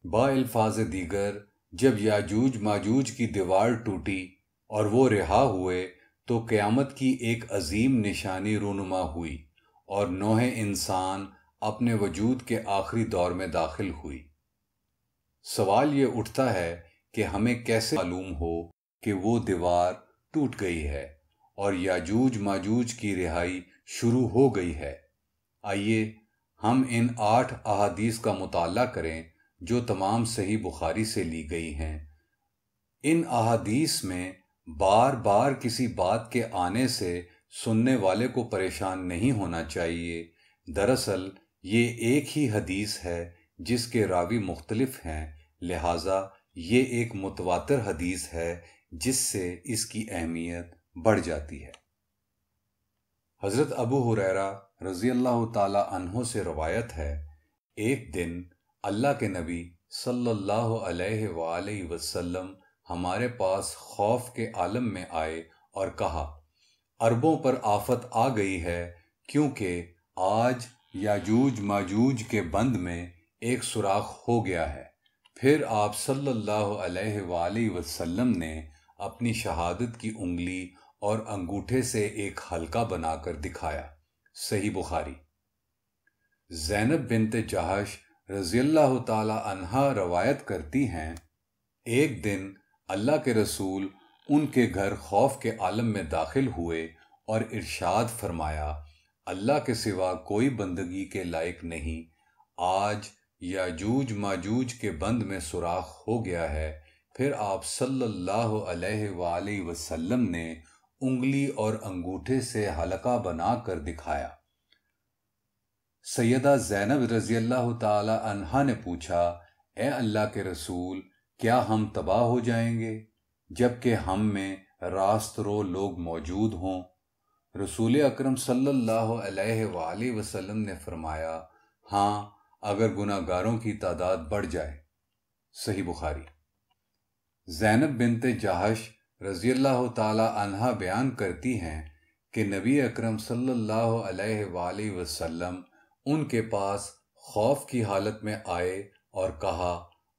با الفاظ دیگر جب یاجوج ماجوج کی دیوار ٹوٹی اور وہ رہا ہوئے تو قیامت کی ایک عظیم نشانی رونما ہوئی اور نوح انسان اپنے وجود کے آخری دور میں داخل ہوئی۔ سوال یہ اٹھتا ہے کہ ہمیں کیسے معلوم ہو کہ وہ دیوار ٹوٹ گئی ہے اور یاجوج ماجوج کی رہائی شروع ہو گئی ہے؟ آئیے ہم ان 8 احادیث کا مطالعہ کریں جو تمام صحیح بخاری سے لی گئی ہیں۔ ان احادیث میں بار بار کسی بات کے آنے سے سننے والے کو پریشان نہیں ہونا چاہیے۔ دراصل یہ ایک ہی حدیث ہے جس کے راوی مختلف ہیں، لہٰذا یہ ایک متواتر حدیث ہے جس سے اس کی اہمیت بڑھ جاتی ہے۔ حضرت ابو ہریرہ رضی اللہ تعالی عنہ سے روایت ہے، ایک دن اللہ کے نبی صلی اللہ علیہ وآلہ وسلم ہمارے پاس خوف کے عالم میں آئے اور کہا عربوں پر آفت آ گئی ہے کیونکہ آج یاجوج ماجوج کے بند میں ایک سوراخ ہو گیا ہے۔ پھر آپ صلی اللہ علیہ وآلہ وسلم نے اپنی شہادت کی انگلی اور انگوٹھے سے ایک حلقہ بنا کر دکھایا۔ صحیح بخاری۔ زینب بنت جہش رضی اللہ تعالی عنہا روایت کرتی ہیں، ایک دن اللہ کے رسول ان کے گھر خوف کے عالم میں داخل ہوئے اور ارشاد فرمایا، اللہ کے سوا کوئی بندگی کے لائق نہیں، آج یاجوج ماجوج کے بند میں سوراخ ہو گیا ہے۔ پھر آپ صلی اللہ علیہ وآلہ وسلم نے انگلی اور انگوٹھے سے حلقہ بنا کر دکھایا۔ سیدہ زینب رضی اللہ تعالی عنہا نے پوچھا، اے اللہ کے رسول، کیا ہم تباہ ہو جائیں گے جبکہ ہم میں راست رو لوگ موجود ہوں؟ رسول اکرم صلی اللہ علیہ وآلہ وسلم نے فرمایا، ہاں، اگر گناہ گاروں کی تعداد بڑھ جائے۔ صحیح بخاری۔ زینب بنت جہش رضی اللہ تعالی عنہا بیان کرتی ہیں کہ نبی اکرم صلی اللہ علیہ وآلہ وسلم ان کے پاس خوف کی حالت میں آئے اور کہا،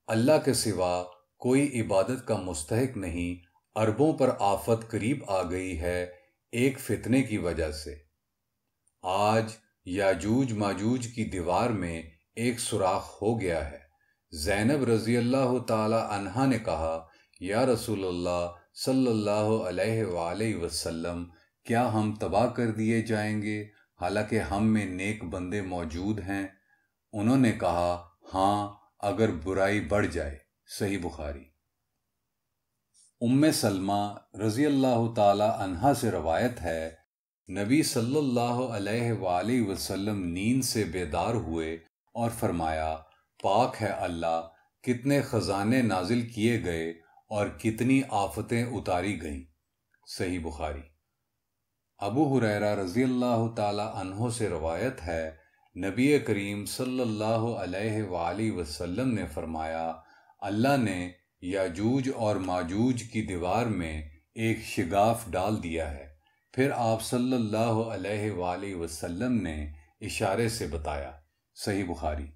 اللہ کے سوا کوئی عبادت کا مستحق نہیں، عربوں پر آفت قریب آ گئی ہے ایک فتنے کی وجہ سے۔ آج یاجوج ماجوج کی دیوار میں ایک سوراخ ہو گیا ہے۔ زینب رضی اللہ تعالی عنہا نے کہا، یا رسول اللہ صلی اللہ علیہ وآلہ وسلم، کیا ہم تباہ کر دیے جائیں گے حالانکہ ہم میں نیک بندے موجود ہیں؟ انہوں نے کہا، ہاں، اگر برائی بڑھ جائے۔ صحیح بخاری۔ ام سلمہ رضی اللہ تعالی عنہا سے روایت ہے، نبی صلی اللہ علیہ وآلہ وسلم نیند سے بیدار ہوئے اور فرمایا، پاک ہے اللہ، کتنے خزانے نازل کیے گئے اور کتنی آفتیں اتاری گئیں۔ صحیح بخاری۔ ابو ہریرہ رضی اللہ تعالی عنہ سے روایت ہے، نبی کریم صلی اللہ علیہ وآلہ وسلم نے فرمایا، اللہ نے یاجوج اور ماجوج کی دیوار میں ایک شگاف ڈال دیا ہے۔ پھر آپ صلی اللہ علیہ وآلہ وسلم نے اشارے سے بتایا۔ صحیح بخاری۔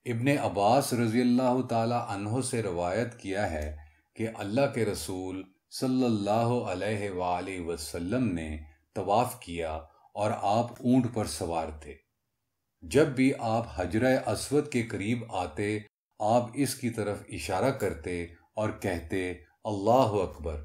ابن عباس رضی اللہ تعالی عنہ سے روایت کیا ہے کہ اللہ کے رسول صلی اللہ علیہ وآلہ وسلم نے طواف کیا اور آپ اونٹ پر سوار تھے۔ جب بھی آپ حجرہ اسود کے قریب آتے، آپ اس کی طرف اشارہ کرتے اور کہتے، اللہ اکبر۔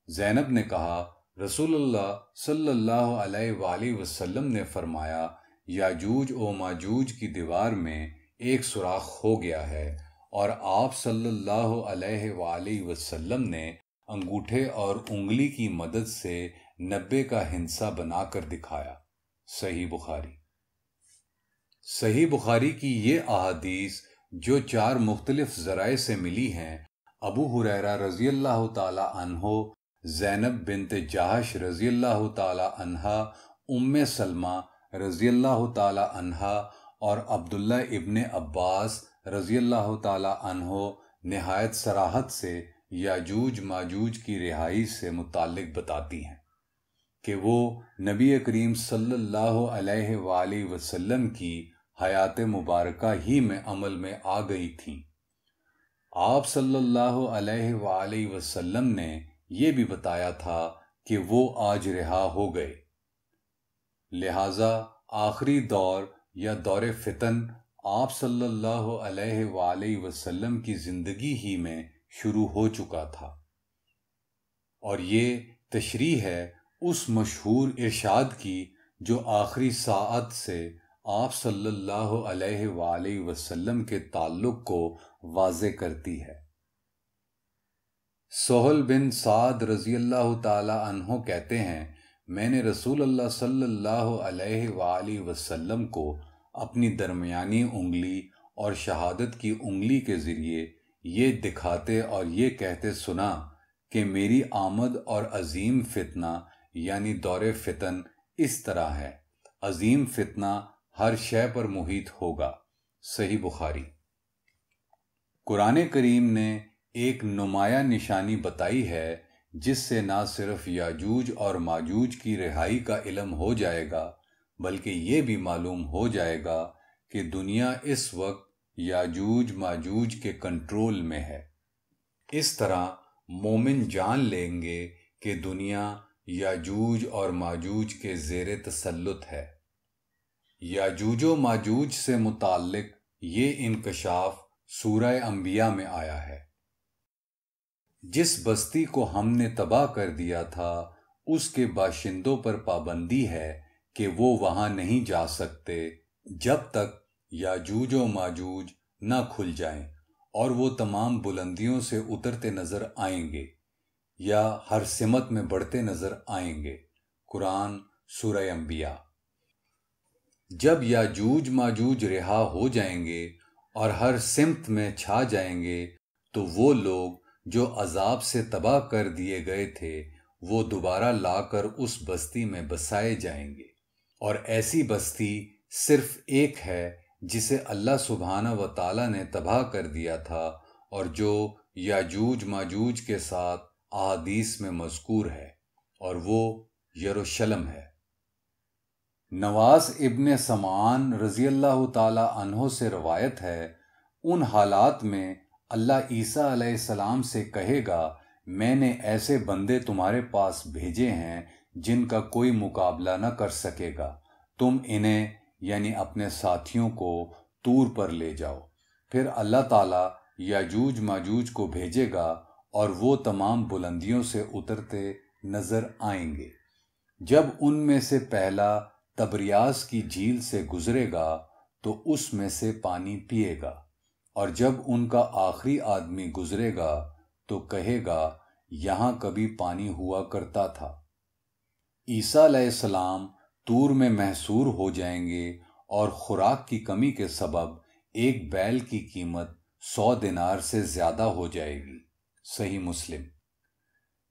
زینب نے کہا، رسول اللہ صلی اللہ علیہ وآلہ وسلم نے فرمایا، یاجوج و ماجوج کی دیوار میں ایک سوراخ ہو گیا ہے، اور آپ صلی اللہ علیہ وآلہ وسلم نے انگوٹھے اور انگلی کی مدد سے 90 کا ہندسہ بنا کر دکھایا۔ صحیح بخاری۔ صحیح بخاری کی یہ احادیث جو 4 مختلف ذرائع سے ملی ہیں، ابو ہریرہ رضی اللہ تعالی عنہ، زینب بنت جہش رضی اللہ تعالی عنہا، ام سلمہ رضی اللہ تعالی عنہا اور عبداللہ ابن عباس رضی اللہ تعالی عنہ نہایت صراحت سے یاجوج ماجوج کی رہائی سے متعلق بتاتی ہیں کہ وہ نبی کریم صلی اللہ علیہ وآلہ وسلم کی حیات مبارکہ ہی میں عمل میں آ گئی تھیں۔ آپ صلی اللہ علیہ وآلہ وسلم نے یہ بھی بتایا تھا کہ وہ آج رہا ہو گئے، لہذا آخری دور یا دور فتن آپ صلی اللہ علیہ وآلہ وسلم کی زندگی ہی میں شروع ہو چکا تھا، اور یہ تشریح ہے اس مشہور ارشاد کی جو آخری ساعت سے آپ صلی اللہ علیہ وآلہ وسلم کے تعلق کو واضح کرتی ہے۔ سہل بن سعد رضی اللہ تعالی عنہ کہتے ہیں، میں نے رسول اللہ صلی اللہ علیہ وآلہ وسلم کو اپنی درمیانی انگلی اور شہادت کی انگلی کے ذریعے یہ دکھاتے اور یہ کہتے سنا کہ میری آمد اور عظیم فتنہ یعنی دور فتن اس طرح ہے، عظیم فتنہ ہر شے پر محیط ہوگا۔ صحیح بخاری۔ قرآن کریم نے ایک نمایاں نشانی بتائی ہے جس سے نہ صرف یاجوج اور ماجوج کی رہائی کا علم ہو جائے گا بلکہ یہ بھی معلوم ہو جائے گا کہ دنیا اس وقت یاجوج ماجوج کے کنٹرول میں ہے۔ اس طرح مومن جان لیں گے کہ دنیا یاجوج اور ماجوج کے زیر تسلط ہے۔ یاجوج و ماجوج سے متعلق یہ انکشاف سورہ انبیاء میں آیا ہے۔ جس بستی کو ہم نے تباہ کر دیا تھا اس کے باشندوں پر پابندی ہے کہ وہ وہاں نہیں جا سکتے جب تک یاجوج و ماجوج نہ کھل جائیں اور وہ تمام بلندیوں سے اترتے نظر آئیں گے یا ہر سمت میں بڑھتے نظر آئیں گے۔ قرآن سورہ انبیاء۔ جب یاجوج ماجوج رہا ہو جائیں گے اور ہر سمت میں چھا جائیں گے تو وہ لوگ جو عذاب سے تباہ کر دیے گئے تھے وہ دوبارہ لا کر اس بستی میں بسائے جائیں گے، اور ایسی بستی صرف ایک ہے جسے اللہ سبحانہ و تعالی نے تباہ کر دیا تھا، اور جو یاجوج ماجوج کے ساتھ احادیث میں مذکور ہے، اور وہ یروشلم ہے۔ نواس ابن سمعان رضی اللہ تعالی عنہ سے روایت ہے، ان حالات میں اللہ عیسیٰ علیہ السلام سے کہے گا، میں نے ایسے بندے تمہارے پاس بھیجے ہیں جن کا کوئی مقابلہ نہ کر سکے گا، تم انہیں یعنی اپنے ساتھیوں کو طور پر لے جاؤ۔ پھر اللہ تعالیٰ یاجوج ماجوج کو بھیجے گا اور وہ تمام بلندیوں سے اترتے نظر آئیں گے۔ جب ان میں سے پہلا تبریاس کی جھیل سے گزرے گا تو اس میں سے پانی پیے گا، اور جب ان کا آخری آدمی گزرے گا تو کہے گا، یہاں کبھی پانی ہوا کرتا تھا۔ عیسیٰ علیہ السلام طور میں محصور ہو جائیں گے اور خوراک کی کمی کے سبب ایک بیل کی قیمت 100 دینار سے زیادہ ہو جائے گی۔ صحیح مسلم۔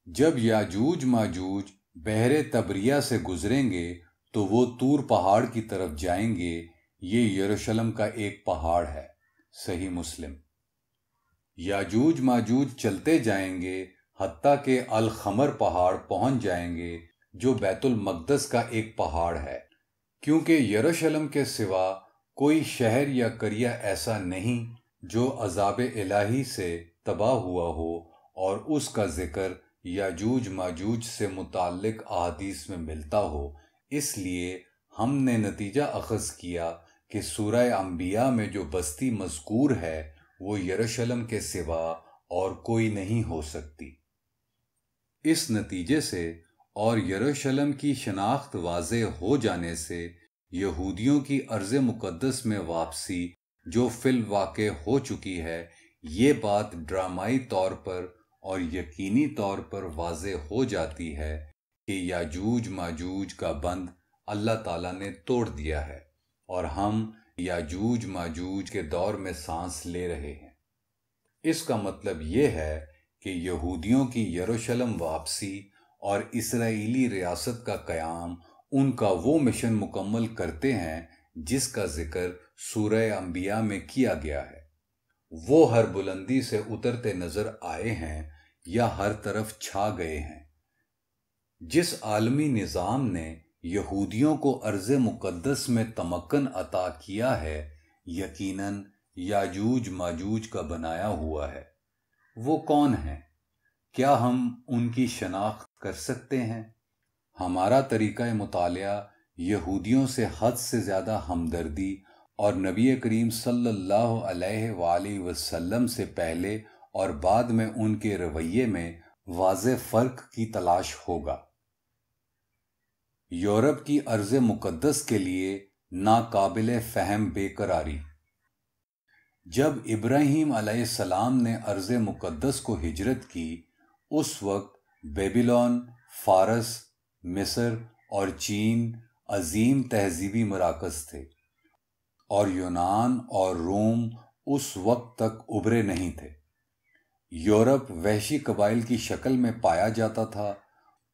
جب یاجوج ماجوج بحر تبریہ سے گزریں گے تو وہ طور پہاڑ کی طرف جائیں گے، یہ یروشلم کا ایک پہاڑ ہے۔ صحیح مسلم۔ یاجوج ماجوج چلتے جائیں گے حتیٰ کہ الخمر پہاڑ پہنچ جائیں گے جو بیت المقدس کا ایک پہاڑ ہے، کیونکہ یروشلم کے سوا کوئی شہر یا قریہ ایسا نہیں جو عذاب الہی سے تباہ ہوا ہو اور اس کا ذکر یاجوج ماجوج سے متعلق احادیث میں ملتا ہو۔ اس لیے ہم نے نتیجہ اخذ کیا کہ سورہ انبیاء میں جو بستی مذکور ہے وہ یروشلم کے سوا اور کوئی نہیں ہو سکتی۔ اس نتیجے سے اور یروشلم کی شناخت واضح ہو جانے سے یہودیوں کی ارض مقدس میں واپسی جو فی الواقع ہو چکی ہے، یہ بات ڈرامائی طور پر اور یقینی طور پر واضح ہو جاتی ہے کہ یاجوج ماجوج کا بند اللہ تعالیٰ نے توڑ دیا ہے اور ہم یاجوج ماجوج کے دور میں سانس لے رہے ہیں۔ اس کا مطلب یہ ہے کہ یہودیوں کی یروشلم واپسی اور اسرائیلی ریاست کا قیام ان کا وہ مشن مکمل کرتے ہیں جس کا ذکر سورہ انبیاء میں کیا گیا ہے۔ وہ ہر بلندی سے اترتے نظر آئے ہیں یا ہر طرف چھا گئے ہیں۔ جس عالمی نظام نے یہودیوں کو ارض مقدس میں تمکن عطا کیا ہے، یقیناً یاجوج ماجوج کا بنایا ہوا ہے۔ وہ کون ہیں؟ کیا ہم ان کی شناخت کر سکتے ہیں؟ ہمارا طریقہ مطالعہ یہودیوں سے حد سے زیادہ ہمدردی اور نبی کریم صلی اللہ علیہ وآلہ وسلم سے پہلے اور بعد میں ان کے رویے میں واضح فرق کی تلاش ہوگا۔ یورپ کی ارض مقدس کے لیے ناقابل فہم بے قراری۔ جب ابراہیم علیہ السلام نے ارض مقدس کو ہجرت کی، اس وقت بیبیلون، فارس، مصر اور چین عظیم تہذیبی مراکز تھے، اور یونان اور روم اس وقت تک ابھرے نہیں تھے۔ یورپ وحشی قبائل کی شکل میں پایا جاتا تھا،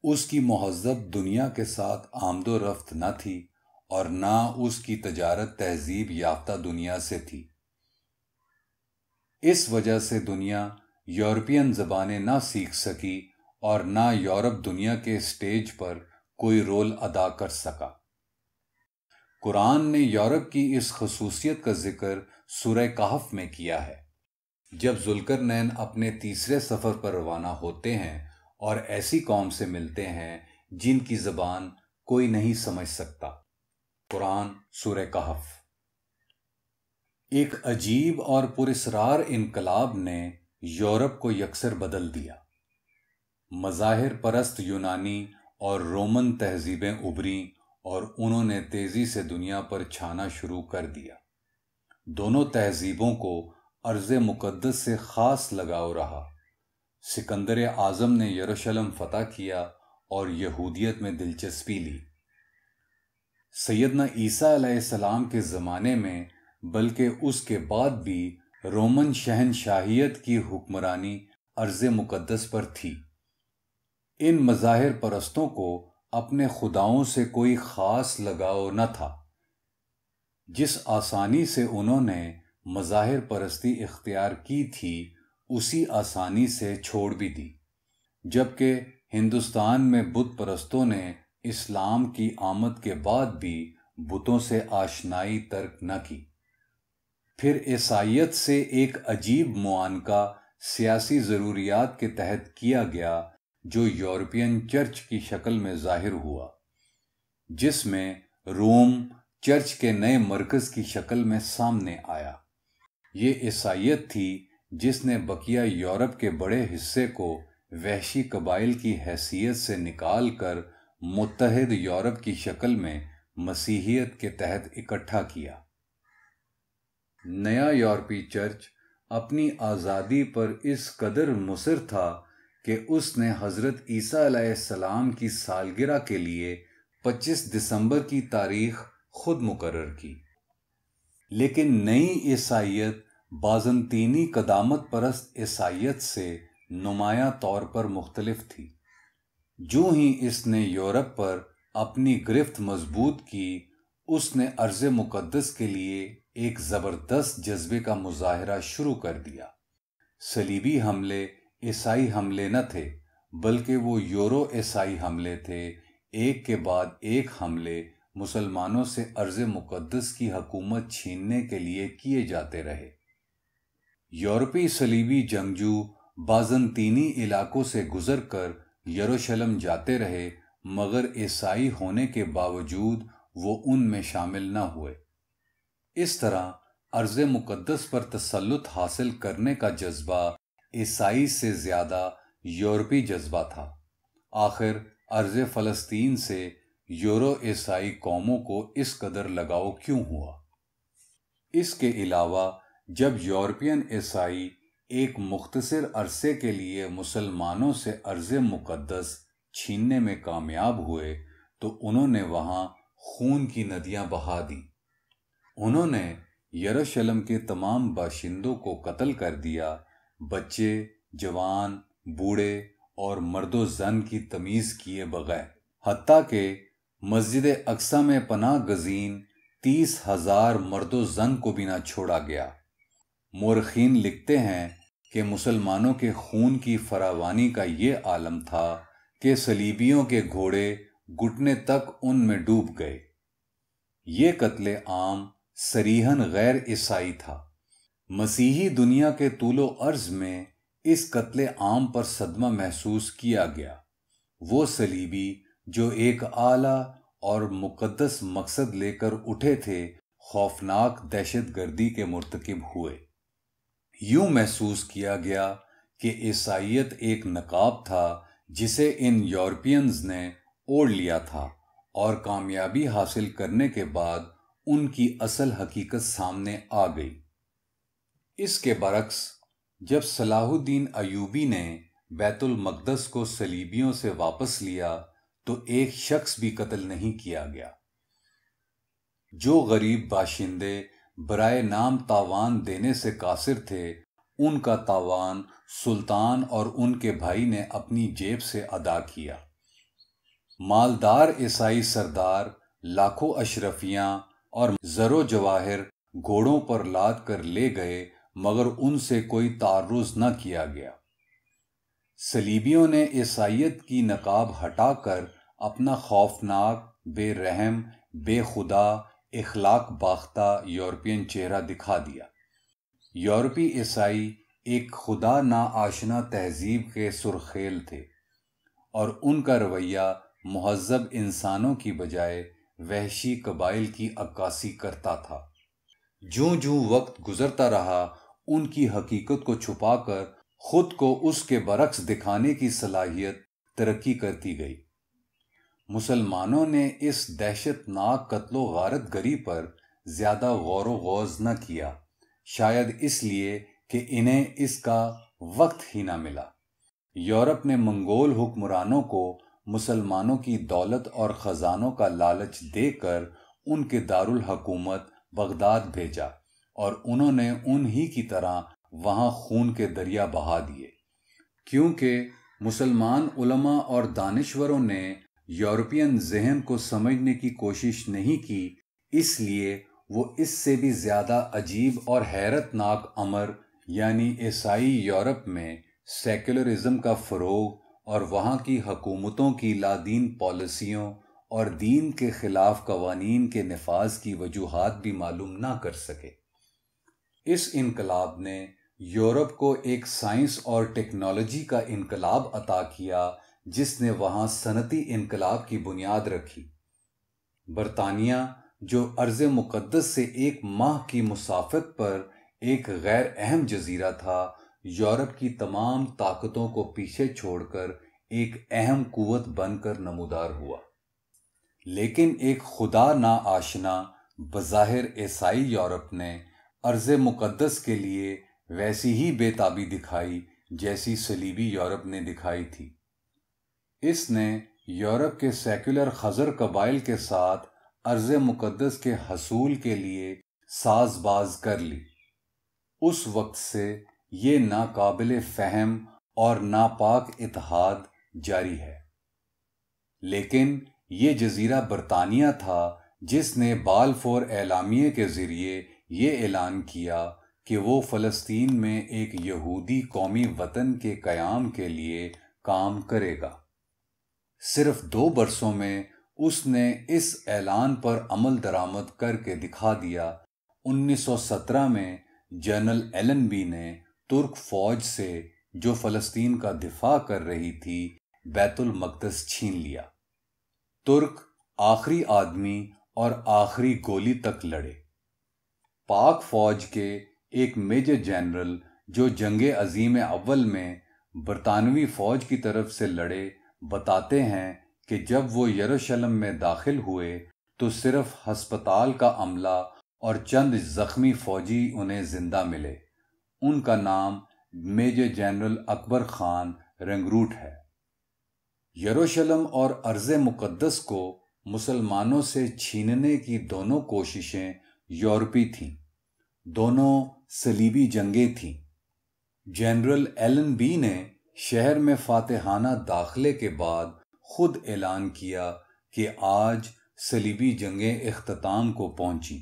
اس کی مہذب دنیا کے ساتھ آمد و رفت نہ تھی اور نہ اس کی تجارت تہذیب یافتہ دنیا سے تھی۔ اس وجہ سے دنیا یورپین زبانیں نہ سیکھ سکی اور نہ یورپ دنیا کے اسٹیج پر کوئی رول ادا کر سکا۔ قرآن نے یورپ کی اس خصوصیت کا ذکر سورہ کہف میں کیا ہے، جب ذوالقرنین اپنے تیسرے سفر پر روانہ ہوتے ہیں اور ایسی قوم سے ملتے ہیں جن کی زبان کوئی نہیں سمجھ سکتا۔ قرآن سورہ کہف۔ ایک عجیب اور پراسرار انقلاب نے یورپ کو یکسر بدل دیا۔ مظاہر پرست یونانی اور رومن تہذیبیں ابھریں اور انہوں نے تیزی سے دنیا پر چھانا شروع کر دیا۔ دونوں تہذیبوں کو ارض مقدس سے خاص لگاؤ رہا۔ سکندر اعظم نے یروشلم فتح کیا اور یہودیت میں دلچسپی لی۔ سیدنا عیسیٰ علیہ السلام کے زمانے میں بلکہ اس کے بعد بھی رومن شہنشاہیت کی حکمرانی ارض مقدس پر تھی۔ ان مظاہر پرستوں کو اپنے خداؤں سے کوئی خاص لگاؤ نہ تھا۔ جس آسانی سے انہوں نے مظاہر پرستی اختیار کی تھی اسی آسانی سے چھوڑ بھی دی، جبکہ ہندوستان میں بت پرستوں نے اسلام کی آمد کے بعد بھی بتوں سے آشنائی ترک نہ کی۔ پھر عیسائیت سے ایک عجیب معانقہ سیاسی ضروریات کے تحت کیا گیا جو یورپین چرچ کی شکل میں ظاہر ہوا، جس میں روم چرچ کے نئے مرکز کی شکل میں سامنے آیا۔ یہ عیسائیت تھی جس نے بقیہ یورپ کے بڑے حصے کو وحشی قبائل کی حیثیت سے نکال کر متحد یورپ کی شکل میں مسیحیت کے تحت اکٹھا کیا۔ نیا یورپی چرچ اپنی آزادی پر اس قدر مصر تھا کہ اس نے حضرت عیسیٰ علیہ السلام کی سالگرہ کے لیے 25 دسمبر کی تاریخ خود مقرر کی۔ لیکن نئی عیسائیت بازنطینی قدامت پرست عیسائیت سے نمایاں طور پر مختلف تھی۔ جو ہی اس نے یورپ پر اپنی گرفت مضبوط کی، اس نے ارض مقدس کے لیے ایک زبردست جذبے کا مظاہرہ شروع کر دیا۔ صلیبی حملے عیسائی حملے نہ تھے، بلکہ وہ یورو عیسائی حملے تھے۔ ایک کے بعد ایک حملے مسلمانوں سے ارض مقدس کی حکومت چھیننے کے لیے کیے جاتے رہے۔ یورپی صلیبی جنگجو بازنطینی علاقوں سے گزر کر یروشلم جاتے رہے، مگر عیسائی ہونے کے باوجود وہ ان میں شامل نہ ہوئے۔ اس طرح ارض مقدس پر تسلط حاصل کرنے کا جذبہ عیسائی سے زیادہ یورپی جذبہ تھا۔ آخر ارض فلسطین سے یورو عیسائی قوموں کو اس قدر لگاؤ کیوں ہوا؟ اس کے علاوہ جب یورپین عیسائی ایک مختصر عرصے کے لیے مسلمانوں سے ارض مقدس چھیننے میں کامیاب ہوئے تو انہوں نے وہاں خون کی ندیاں بہا دیں۔ انہوں نے یروشلم کے تمام باشندوں کو قتل کر دیا، بچے، جوان، بوڑھے اور مرد و زن کی تمیز کیے بغیر، حتیٰ کہ مسجد اقصی میں پناہ گزین 30,000 مرد و زن کو بھی نہ چھوڑا گیا۔ مورخین لکھتے ہیں کہ مسلمانوں کے خون کی فراوانی کا یہ عالم تھا کہ صلیبیوں کے گھوڑے گھٹنے تک ان میں ڈوب گئے۔ یہ قتل عام صریحاً غیر عیسائی تھا۔ مسیحی دنیا کے طول و عرض میں اس قتل عام پر صدمہ محسوس کیا گیا۔ وہ صلیبی جو ایک اعلیٰ اور مقدس مقصد لے کر اٹھے تھے، خوفناک دہشت گردی کے مرتکب ہوئے۔ یوں محسوس کیا گیا کہ عیسائیت ایک نقاب تھا جسے ان یورپینز نے اوڑھ لیا تھا، اور کامیابی حاصل کرنے کے بعد ان کی اصل حقیقت سامنے آ گئی۔ اس کے برعکس جب صلاح الدین ایوبی نے بیت المقدس کو صلیبیوں سے واپس لیا تو ایک شخص بھی قتل نہیں کیا گیا۔ جو غریب باشندے برائے نام تاوان دینے سے قاصر تھے، ان کا تاوان سلطان اور ان کے بھائی نے اپنی جیب سے ادا کیا۔ مالدار عیسائی سردار لاکھوں اشرفیاں اور زر و جواہر گھوڑوں پر لاد کر لے گئے، مگر ان سے کوئی تعرض نہ کیا گیا۔ صلیبیوں نے عیسائیت کی نقاب ہٹا کر اپنا خوفناک، بے رحم، بے خدا، اخلاق باختہ یورپین چہرہ دکھا دیا۔ یورپی عیسائی ایک خدا ناآشنا تہذیب کے سرخیل تھے، اور ان کا رویہ مہذب انسانوں کی بجائے وحشی قبائل کی عکاسی کرتا تھا۔ جوں جوں وقت گزرتا رہا، ان کی حقیقت کو چھپا کر خود کو اس کے برعکس دکھانے کی صلاحیت ترقی کرتی گئی۔ مسلمانوں نے اس دہشت ناک قتل و غارت گری پر زیادہ غور و غوض نہ کیا، شاید اس لیے کہ انہیں اس کا وقت ہی نہ ملا۔ یورپ نے منگول حکمرانوں کو مسلمانوں کی دولت اور خزانوں کا لالچ دے کر ان کے دارالحکومت بغداد بھیجا، اور انہوں نے انہی کی طرح وہاں خون کے دریا بہا دیے۔ کیونکہ مسلمان علماء اور دانشوروں نے یورپین ذہن کو سمجھنے کی کوشش نہیں کی، اس لیے وہ اس سے بھی زیادہ عجیب اور حیرت ناک امر یعنی عیسائی یورپ میں سیکولرزم کا فروغ اور وہاں کی حکومتوں کی لادین پالیسیوں اور دین کے خلاف قوانین کے نفاذ کی وجوہات بھی معلوم نہ کر سکے۔ اس انقلاب نے یورپ کو ایک سائنس اور ٹیکنالوجی کا انقلاب عطا کیا جس نے وہاں صنعتی انقلاب کی بنیاد رکھی۔ برطانیہ جو ارض مقدس سے 1 ماہ کی مسافت پر ایک غیر اہم جزیرہ تھا، یورپ کی تمام طاقتوں کو پیچھے چھوڑ کر ایک اہم قوت بن کر نمودار ہوا۔ لیکن ایک خدا ناآشنا بظاہر عیسائی یورپ نے ارض مقدس کے لیے ویسی ہی بے تابی دکھائی جیسی صلیبی یورپ نے دکھائی تھی۔ اس نے یورپ کے سیکولر خضر قبائل کے ساتھ ارض مقدس کے حصول کے لیے ساز باز کر لی۔ اس وقت سے یہ ناقابل فہم اور ناپاک اتحاد جاری ہے۔ لیکن یہ جزیرہ برطانیہ تھا جس نے بالفور اعلامیے کے ذریعے یہ اعلان کیا کہ وہ فلسطین میں ایک یہودی قومی وطن کے قیام کے لیے کام کرے گا۔ صرف 2 برسوں میں اس نے اس اعلان پر عمل درآمد کر کے دکھا دیا۔ 1917 میں جنرل ایلن بی نے ترک فوج سے جو فلسطین کا دفاع کر رہی تھی بیت المقدس چھین لیا۔ ترک آخری آدمی اور آخری گولی تک لڑے۔ پاک فوج کے ایک میجر جنرل جو جنگ عظیم اول میں برطانوی فوج کی طرف سے لڑے بتاتے ہیں کہ جب وہ یروشلم میں داخل ہوئے تو صرف ہسپتال کا عملہ اور چند زخمی فوجی انہیں زندہ ملے۔ ان کا نام میجر جنرل اکبر خان رنگروٹ ہے۔ یروشلم اور ارض مقدس کو مسلمانوں سے چھیننے کی دونوں کوششیں یورپی تھیں، دونوں صلیبی جنگیں تھیں۔ جنرل ایلن بی نے شہر میں فاتحانہ داخلے کے بعد خود اعلان کیا کہ آج صلیبی جنگیں اختتام کو پہنچیں،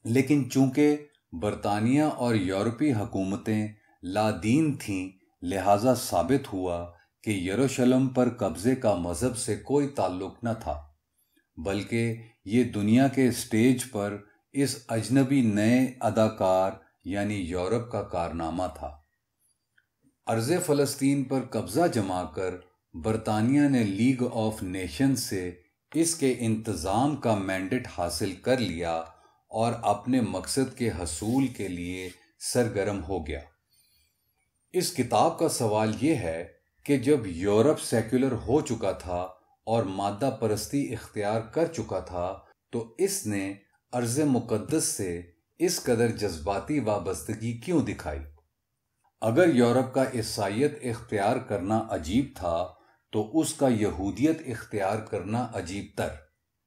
لیکن چونکہ برطانیہ اور یورپی حکومتیں لادین تھیں، لہذا ثابت ہوا کہ یروشلم پر قبضے کا مذہب سے کوئی تعلق نہ تھا، بلکہ یہ دنیا کے اسٹیج پر اس اجنبی نئے اداکار یعنی یورپ کا کارنامہ تھا۔ ارض فلسطین پر قبضہ جما کر برطانیہ نے لیگ آف نیشنز سے اس کے انتظام کا مینڈیٹ حاصل کر لیا اور اپنے مقصد کے حصول کے لیے سرگرم ہو گیا۔ اس کتاب کا سوال یہ ہے کہ جب یورپ سیکولر ہو چکا تھا اور مادہ پرستی اختیار کر چکا تھا تو اس نے ارض مقدس سے اس قدر جذباتی وابستگی کیوں دکھائی؟ اگر یورپ کا عیسائیت اختیار کرنا عجیب تھا تو اس کا یہودیت اختیار کرنا عجیب تر۔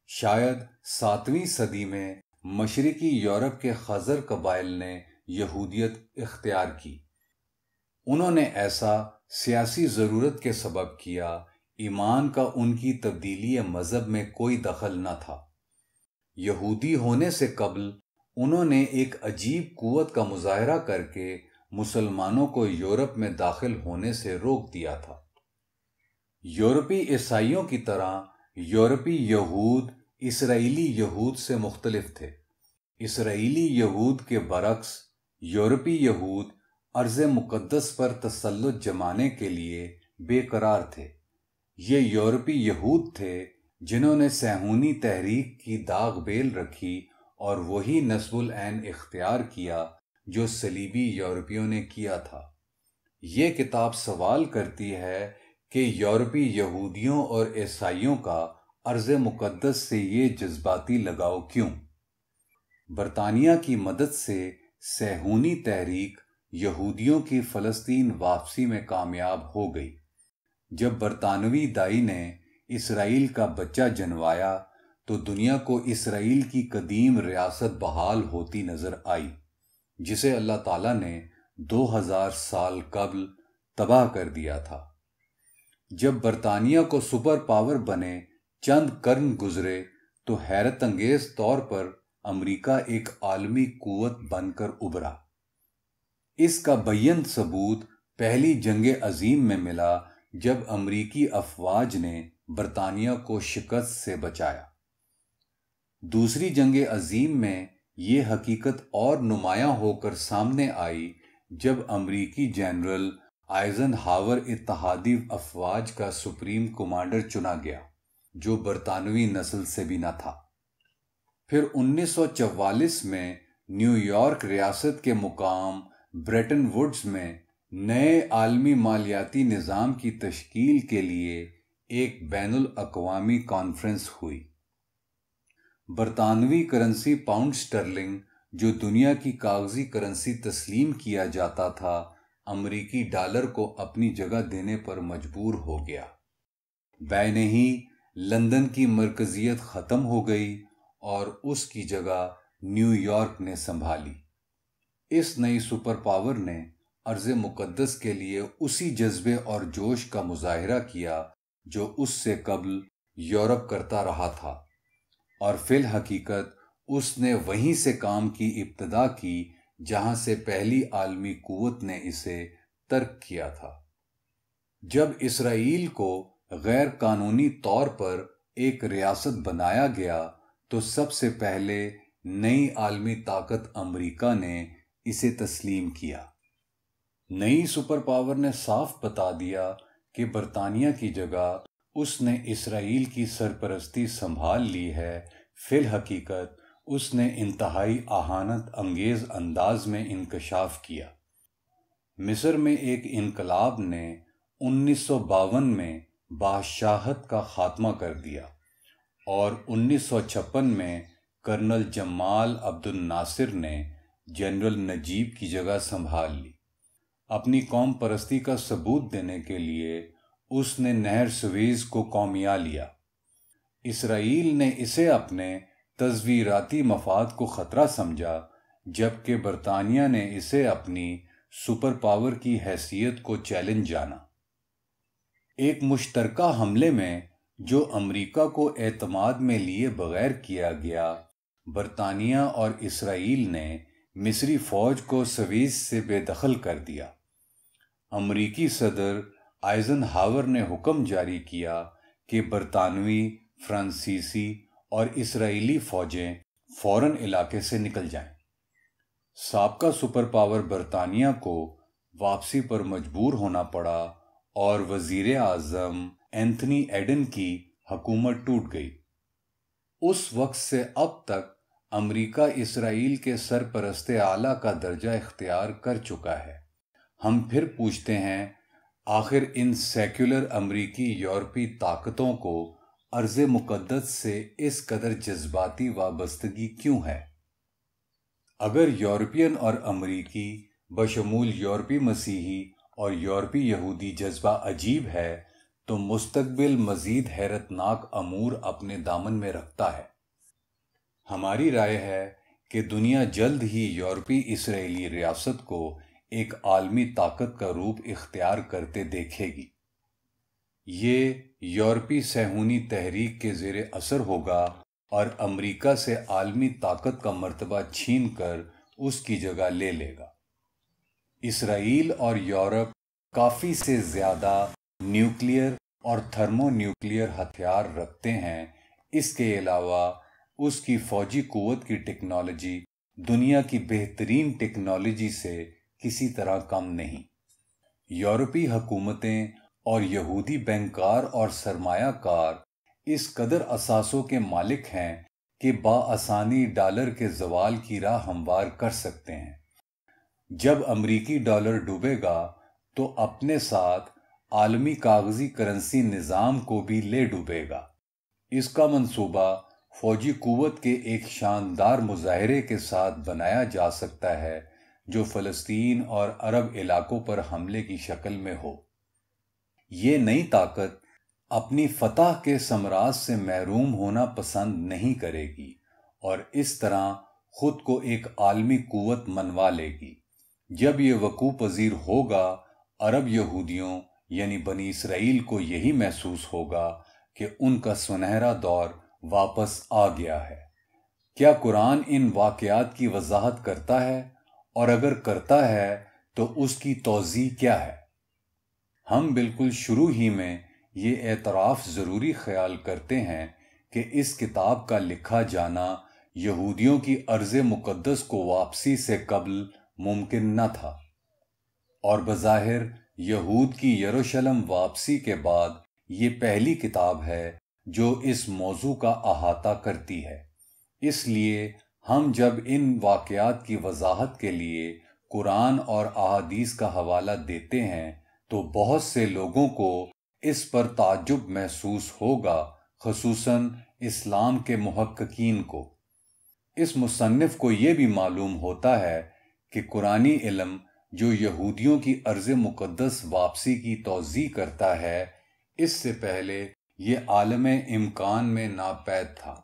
شاید 7ویں صدی میں مشرقی یورپ کے خضر قبائل نے یہودیت اختیار کی۔ انہوں نے ایسا سیاسی ضرورت کے سبب کیا، ایمان کا ان کی تبدیلی مذہب میں کوئی دخل نہ تھا۔ یہودی ہونے سے قبل انہوں نے ایک عجیب قوت کا مظاہرہ کر کے مسلمانوں کو یورپ میں داخل ہونے سے روک دیا تھا۔ یورپی عیسائیوں کی طرح یورپی یہود اسرائیلی یہود سے مختلف تھے۔ اسرائیلی یہود کے برعکس یورپی یہود ارض مقدس پر تسلط جمانے کے لیے بے قرار تھے۔ یہ یورپی یہود تھے جنہوں نے صہیونی تحریک کی داغ بیل رکھی اور وہی نصب العین اختیار کیا جو صلیبی یورپیوں نے کیا تھا۔ یہ کتاب سوال کرتی ہے کہ یورپی یہودیوں اور عیسائیوں کا ارض مقدس سے یہ جذباتی لگاؤ کیوں؟ برطانیہ کی مدد سے صہیونی تحریک یہودیوں کی فلسطین واپسی میں کامیاب ہو گئی۔ جب برطانوی دائی نے اسرائیل کا بچہ جنوایا تو دنیا کو اسرائیل کی قدیم ریاست بحال ہوتی نظر آئی، جسے اللہ تعالیٰ نے 2000 سال قبل تباہ کر دیا تھا۔ جب برطانیہ کو سپر پاور بنے چند قرن گزرے تو حیرت انگیز طور پر امریکہ ایک عالمی قوت بن کر ابھرا۔ اس کا بیان ثبوت پہلی جنگ عظیم میں ملا، جب امریکی افواج نے برطانیہ کو شکست سے بچایا۔ دوسری جنگ عظیم میں یہ حقیقت اور نمایاں ہو کر سامنے آئی جب امریکی جنرل آئزن ہاور اتحادی افواج کا سپریم کمانڈر چنا گیا، جو برطانوی نسل سے بھی نہ تھا۔ پھر 1944 میں نیو یارک ریاست کے مقام بریٹن ووڈز میں نئے عالمی مالیاتی نظام کی تشکیل کے لیے ایک بین الاقوامی کانفرنس ہوئی۔ برطانوی کرنسی پاؤنڈ سٹرلنگ، جو دنیا کی کاغذی کرنسی تسلیم کیا جاتا تھا، امریکی ڈالر کو اپنی جگہ دینے پر مجبور ہو گیا۔ بین ہی لندن کی مرکزیت ختم ہو گئی اور اس کی جگہ نیو یارک نے سنبھالی۔ اس نئی سپر پاور نے ارض مقدس کے لیے اسی جذبے اور جوش کا مظاہرہ کیا جو اس سے قبل یورپ کرتا رہا تھا، اور فی الحقیقت اس نے وہیں سے کام کی ابتدا کی جہاں سے پہلی عالمی قوت نے اسے ترک کیا تھا۔ جب اسرائیل کو غیر قانونی طور پر ایک ریاست بنایا گیا تو سب سے پہلے نئی عالمی طاقت امریکہ نے اسے تسلیم کیا۔ نئی سپر پاور نے صاف بتا دیا کہ برطانیہ کی جگہ اس نے اسرائیل کی سرپرستی سنبھال لی ہے۔ فی الحقیقت اس نے انتہائی اہانت انگیز انداز میں انکشاف کیا۔ مصر میں ایک انقلاب نے 1952 میں بادشاہت کا خاتمہ کر دیا اور 1956 میں کرنل جمال عبد الناصر نے جنرل نجیب کی جگہ سنبھال لی۔ اپنی قوم پرستی کا ثبوت دینے کے لیے اس نے نہر سویز کو قومیہ لیا۔ اسرائیل نے اسے اپنے تصویراتی مفاد کو خطرہ سمجھا، جبکہ برطانیہ نے اسے اپنی سپر پاور کی حیثیت کو چیلنج جانا۔ ایک مشترکہ حملے میں جو امریکہ کو اعتماد میں لیے بغیر کیا گیا، برطانیہ اور اسرائیل نے مصری فوج کو سویز سے بے دخل کر دیا۔ امریکی صدر آئزن ہاور نے حکم جاری کیا کہ برطانوی، فرانسیسی اور اسرائیلی فوجیں فوراً علاقے سے نکل جائیں۔ سابقہ سپر پاور برطانیہ کو واپسی پر مجبور ہونا پڑا اور وزیر اعظم اینتھنی ایڈن کی حکومت ٹوٹ گئی۔ اس وقت سے اب تک امریکہ اسرائیل کے سرپرست اعلیٰ کا درجہ اختیار کر چکا ہے۔ ہم پھر پوچھتے ہیں، آخر ان سیکولر امریکی یورپی طاقتوں کو ارض مقدس سے اس قدر جذباتی وابستگی کیوں ہے؟ اگر یورپین اور امریکی بشمول یورپی مسیحی اور یورپی یہودی جذبہ عجیب ہے تو مستقبل مزید حیرتناک امور اپنے دامن میں رکھتا ہے۔ ہماری رائے ہے کہ دنیا جلد ہی یورپی اسرائیلی ریاست کو ایک عالمی طاقت کا روپ اختیار کرتے دیکھے گی۔ یہ یورپی صہیونی تحریک کے زیر اثر ہوگا اور امریکہ سے عالمی طاقت کا مرتبہ چھین کر اس کی جگہ لے لے گا۔ اسرائیل اور یورپ کافی سے زیادہ نیوکلیئر اور تھرمو نیوکلیئر ہتھیار رکھتے ہیں۔ اس کے علاوہ اس کی فوجی قوت کی ٹیکنالوجی دنیا کی بہترین ٹیکنالوجی سے کسی طرح کم نہیں۔ یورپی حکومتیں اور یہودی بینکار اور سرمایہ کار اس قدر اثاثوں کے مالک ہیں کہ بآسانی ڈالر کے زوال کی راہ ہموار کر سکتے ہیں۔ جب امریکی ڈالر ڈوبے گا تو اپنے ساتھ عالمی کاغذی کرنسی نظام کو بھی لے ڈوبے گا۔ اس کا منصوبہ فوجی قوت کے ایک شاندار مظاہرے کے ساتھ بنایا جا سکتا ہے جو فلسطین اور عرب علاقوں پر حملے کی شکل میں ہو۔ یہ نئی طاقت اپنی فتح کے ثمرات سے محروم ہونا پسند نہیں کرے گی اور اس طرح خود کو ایک عالمی قوت منوا لے گی۔ جب یہ وقوع پذیر ہوگا، عرب یہودیوں یعنی بنی اسرائیل کو یہی محسوس ہوگا کہ ان کا سنہرا دور واپس آ گیا ہے۔ کیا قرآن ان واقعات کی وضاحت کرتا ہے؟ اور اگر کرتا ہے تو اس کی توضیح کیا ہے؟ ہم بالکل شروع ہی میں یہ اعتراف ضروری خیال کرتے ہیں کہ اس کتاب کا لکھا جانا یہودیوں کی ارض مقدس کو واپسی سے قبل ممکن نہ تھا، اور بظاہر یہود کی یروشلم واپسی کے بعد یہ پہلی کتاب ہے جو اس موضوع کا احاطہ کرتی ہے۔ اس لیے ہم جب ان واقعات کی وضاحت کے لیے قرآن اور احادیث کا حوالہ دیتے ہیں تو بہت سے لوگوں کو اس پر تعجب محسوس ہوگا، خصوصاً اسلام کے محققین کو۔ اس مصنف کو یہ بھی معلوم ہوتا ہے کہ قرآنی علم جو یہودیوں کی ارض مقدس واپسی کی توضیح کرتا ہے، اس سے پہلے یہ عالم امکان میں ناپید تھا۔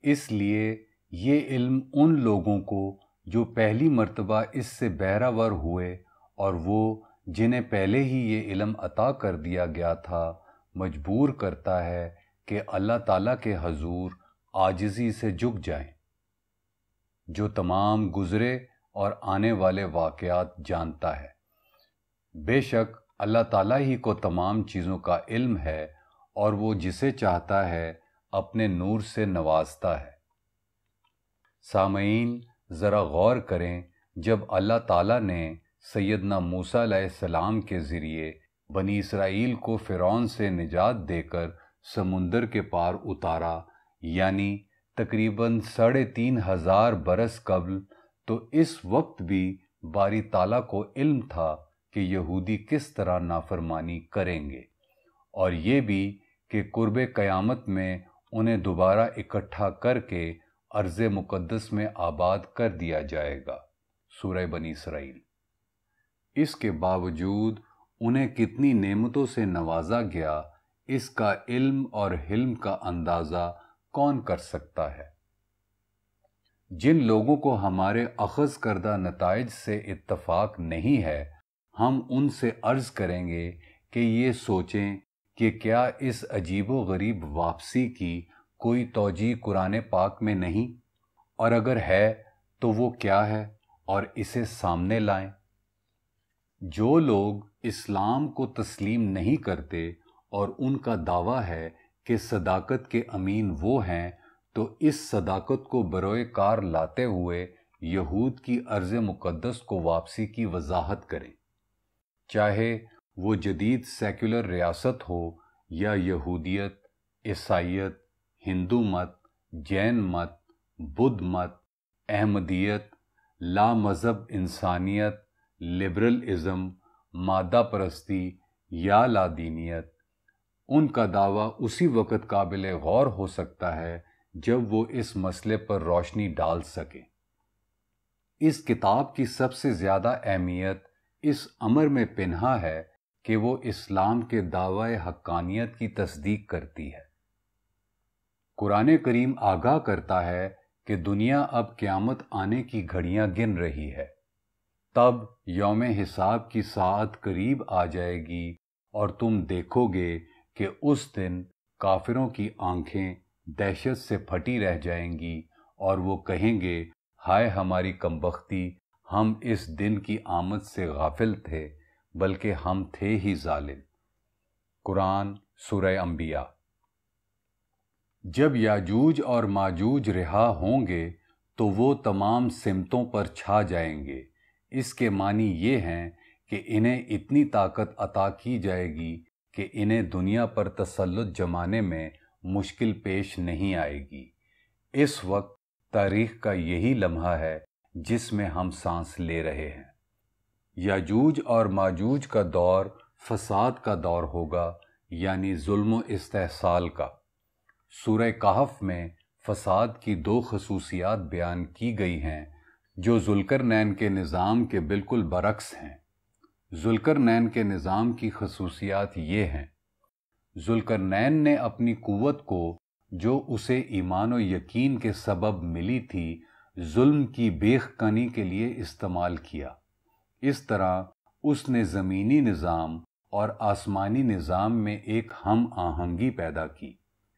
اس لیے یہ علم ان لوگوں کو جو پہلی مرتبہ اس سے بہرہ ہوئے اور وہ جنہیں پہلے ہی یہ علم عطا کر دیا گیا تھا، مجبور کرتا ہے کہ اللہ تعالیٰ کے حضور عاجزی سے جھک جائیں، جو تمام گزرے اور آنے والے واقعات جانتا ہے۔ بے شک اللہ تعالیٰ ہی کو تمام چیزوں کا علم ہے اور وہ جسے چاہتا ہے اپنے نور سے نوازتا ہے۔ سامعین، ذرا غور کریں، جب اللہ تعالیٰ نے سیدنا موسیٰ علیہ السلام کے ذریعے بنی اسرائیل کو فرعون سے نجات دے کر سمندر کے پار اتارا، یعنی تقریباً 3500 برس قبل، تو اس وقت بھی باری تعالیٰ کو علم تھا کہ یہودی کس طرح نافرمانی کریں گے، اور یہ بھی کہ قرب قیامت میں انہیں دوبارہ اکٹھا کر کے ارض مقدس میں آباد کر دیا جائے گا۔ سورہ بنی اسرائیل۔ اس کے باوجود انہیں کتنی نعمتوں سے نوازا گیا، اس کا علم اور حلم کا اندازہ کون کر سکتا ہے؟ جن لوگوں کو ہمارے اخذ کردہ نتائج سے اتفاق نہیں ہے، ہم ان سے عرض کریں گے کہ یہ سوچیں کہ کیا اس عجیب و غریب واپسی کی کوئی توجیہ قرآن پاک میں نہیں، اور اگر ہے تو وہ کیا ہے، اور اسے سامنے لائیں۔ جو لوگ اسلام کو تسلیم نہیں کرتے اور ان کا دعویٰ ہے کہ صداقت کے امین وہ ہیں، تو اس صداقت کو بروئے کار لاتے ہوئے یہود کی ارض مقدس کو واپسی کی وضاحت کریں، چاہے وہ جدید سیکولر ریاست ہو یا یہودیت، عیسائیت، ہندو مت، جین مت، بدھ مت، احمدیت، لا مذہب انسانیت، لبرل ازم، مادہ پرستی یا لادینیت۔ ان کا دعویٰ اسی وقت قابل غور ہو سکتا ہے جب وہ اس مسئلے پر روشنی ڈال سکیں۔ اس کتاب کی سب سے زیادہ اہمیت اس امر میں پنہا ہے کہ وہ اسلام کے دعوی حقانیت کی تصدیق کرتی ہے۔ قرآن کریم آگاہ کرتا ہے کہ دنیا اب قیامت آنے کی گھڑیاں گن رہی ہے، تب یوم حساب کی ساعت قریب آ جائے گی اور تم دیکھو گے کہ اس دن کافروں کی آنکھیں دہشت سے پھٹی رہ جائیں گی اور وہ کہیں گے، ہائے ہماری کمبختی، ہم اس دن کی آمد سے غافل تھے، بلکہ ہم تھے ہی ظالم۔ قرآن سورہ انبیاء۔ جب یاجوج اور ماجوج رہا ہوں گے تو وہ تمام سمتوں پر چھا جائیں گے۔ اس کے معنی یہ ہیں کہ انہیں اتنی طاقت عطا کی جائے گی کہ انہیں دنیا پر تسلط جمانے میں مشکل پیش نہیں آئے گی۔ اس وقت تاریخ کا یہی لمحہ ہے جس میں ہم سانس لے رہے ہیں۔ یاجوج اور ماجوج کا دور فساد کا دور ہوگا، یعنی ظلم و استحصال کا۔ سورہ کہف میں فساد کی دو خصوصیات بیان کی گئی ہیں جو ذوالقرنین کے نظام کے بالکل برعکس ہیں۔ ذوالقرنین کے نظام کی خصوصیات یہ ہیں: ذوالقرنین نے اپنی قوت کو جو اسے ایمان و یقین کے سبب ملی تھی ظلم کی بیخ کنی کے لیے استعمال کیا۔ اس طرح اس نے زمینی نظام اور آسمانی نظام میں ایک ہم آہنگی پیدا کی،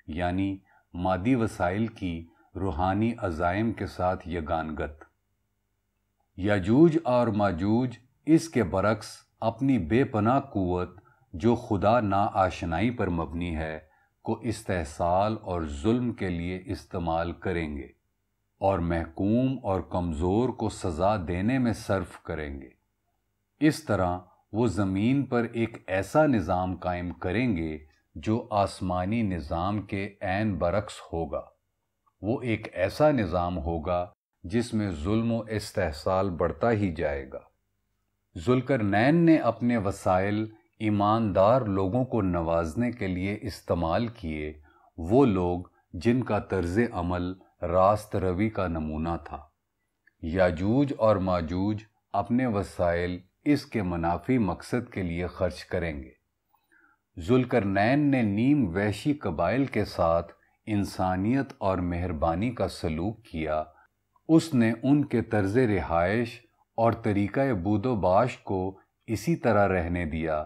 یعنی مادی وسائل کی روحانی عزائم کے ساتھ یگانگت۔ یاجوج اور ماجوج اس کے برعکس اپنی بے پناہ قوت جو خدا ناآشنائی پر مبنی ہے کو استحصال اور ظلم کے لیے استعمال کریں گے اور محکوم اور کمزور کو سزا دینے میں صرف کریں گے۔ اس طرح وہ زمین پر ایک ایسا نظام قائم کریں گے جو آسمانی نظام کے عین برعکس ہوگا۔ وہ ایک ایسا نظام ہوگا جس میں ظلم و استحصال بڑھتا ہی جائے گا۔ ذوالقرنین نے اپنے وسائل ایماندار لوگوں کو نوازنے کے لیے استعمال کیے، وہ لوگ جن کا طرز عمل راست روی کا نمونہ تھا۔ یاجوج اور ماجوج اپنے وسائل اس کے منافی مقصد کے لیے خرچ کریں گے۔ ذوالقرنین نے نیم وحشی قبائل کے ساتھ انسانیت اور مہربانی کا سلوک کیا۔ اس نے ان کے طرز رہائش اور طریقہ بود و باش کو اسی طرح رہنے دیا۔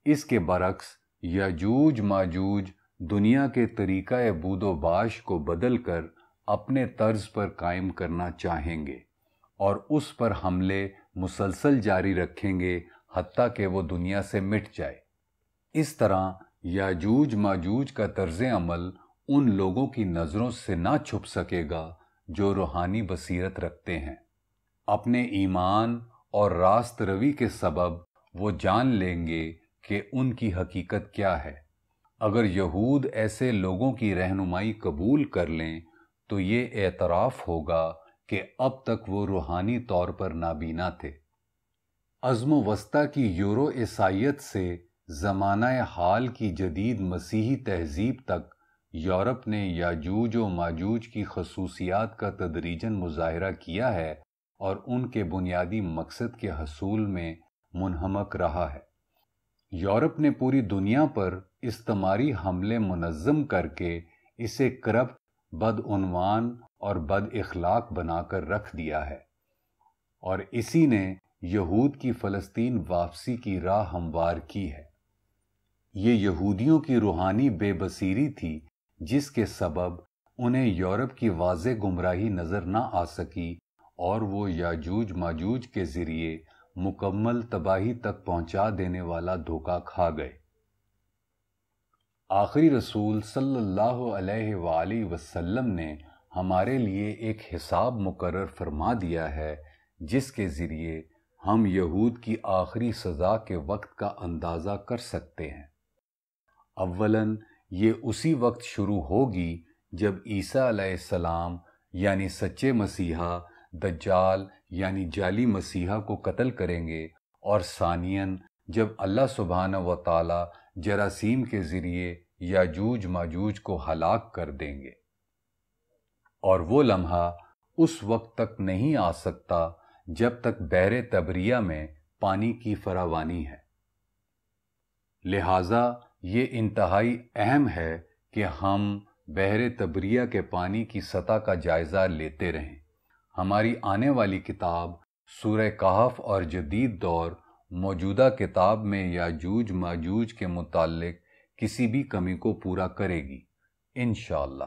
اس کے برعکس یاجوج ماجوج دنیا کے طریقہ بود و باش کو بدل کر اپنے طرز پر قائم کرنا چاہیں گے اور اس پر حملے مسلسل جاری رکھیں گے حتیٰ کہ وہ دنیا سے مٹ جائے۔ اس طرح یاجوج ماجوج کا طرز عمل ان لوگوں کی نظروں سے نہ چھپ سکے گا جو روحانی بصیرت رکھتے ہیں۔ اپنے ایمان اور راست روی کے سبب وہ جان لیں گے کہ ان کی حقیقت کیا ہے۔ اگر یہود ایسے لوگوں کی رہنمائی قبول کر لیں تو یہ اعتراف ہوگا کہ اب تک وہ روحانی طور پر نابینا تھے۔ عظم وسطیٰ کی یورو عیسائیت سے زمانہ حال کی جدید مسیحی تہذیب تک یورپ نے یاجوج و ماجوج کی خصوصیات کا تدریجاً مظاہرہ کیا ہے اور ان کے بنیادی مقصد کے حصول میں منہمک رہا ہے۔ یورپ نے پوری دنیا پر استعماری حملے منظم کر کے اسے کرپٹ، بدعنوان اور بد اخلاق بنا کر رکھ دیا ہے، اور اسی نے یہود کی فلسطین واپسی کی راہ ہموار کی ہے۔ یہ یہودیوں کی روحانی بے بصیری تھی جس کے سبب انہیں یورپ کی واضح گمراہی نظر نہ آ سکی اور وہ یاجوج ماجوج کے ذریعے مکمل تباہی تک پہنچا دینے والا دھوکہ کھا گئے۔ آخری رسول صلی اللہ علیہ وآلہ وسلم نے ہمارے لیے ایک حساب مقرر فرما دیا ہے جس کے ذریعے ہم یہود کی آخری سزا کے وقت کا اندازہ کر سکتے ہیں۔ اولاً یہ اسی وقت شروع ہوگی جب عیسیٰ علیہ السلام یعنی سچے مسیحا دجال یعنی جعلی مسیحا کو قتل کریں گے، اور ثانیاً جب اللہ سبحانہ و تعالی جراثیم کے ذریعے یاجوج ماجوج کو ہلاک کر دیں گے، اور وہ لمحہ اس وقت تک نہیں آ سکتا جب تک بحر تبریہ میں پانی کی فراوانی ہے۔ لہٰذا یہ انتہائی اہم ہے کہ ہم بحر تبریہ کے پانی کی سطح کا جائزہ لیتے رہیں۔ ہماری آنے والی کتاب سورہ کہف اور جدید دور موجودہ کتاب میں یاجوج ماجوج کے متعلق کسی بھی کمی کو پورا کرے گی انشاءاللہ۔